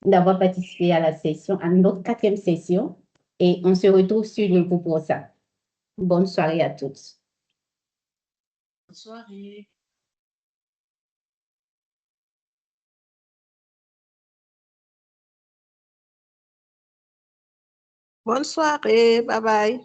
d'avoir participé à la session, à notre 4e session. Et on se retrouve sur le groupe WhatsApp. Bonne soirée à tous. Bonne soirée. Bonne soirée. Bye bye.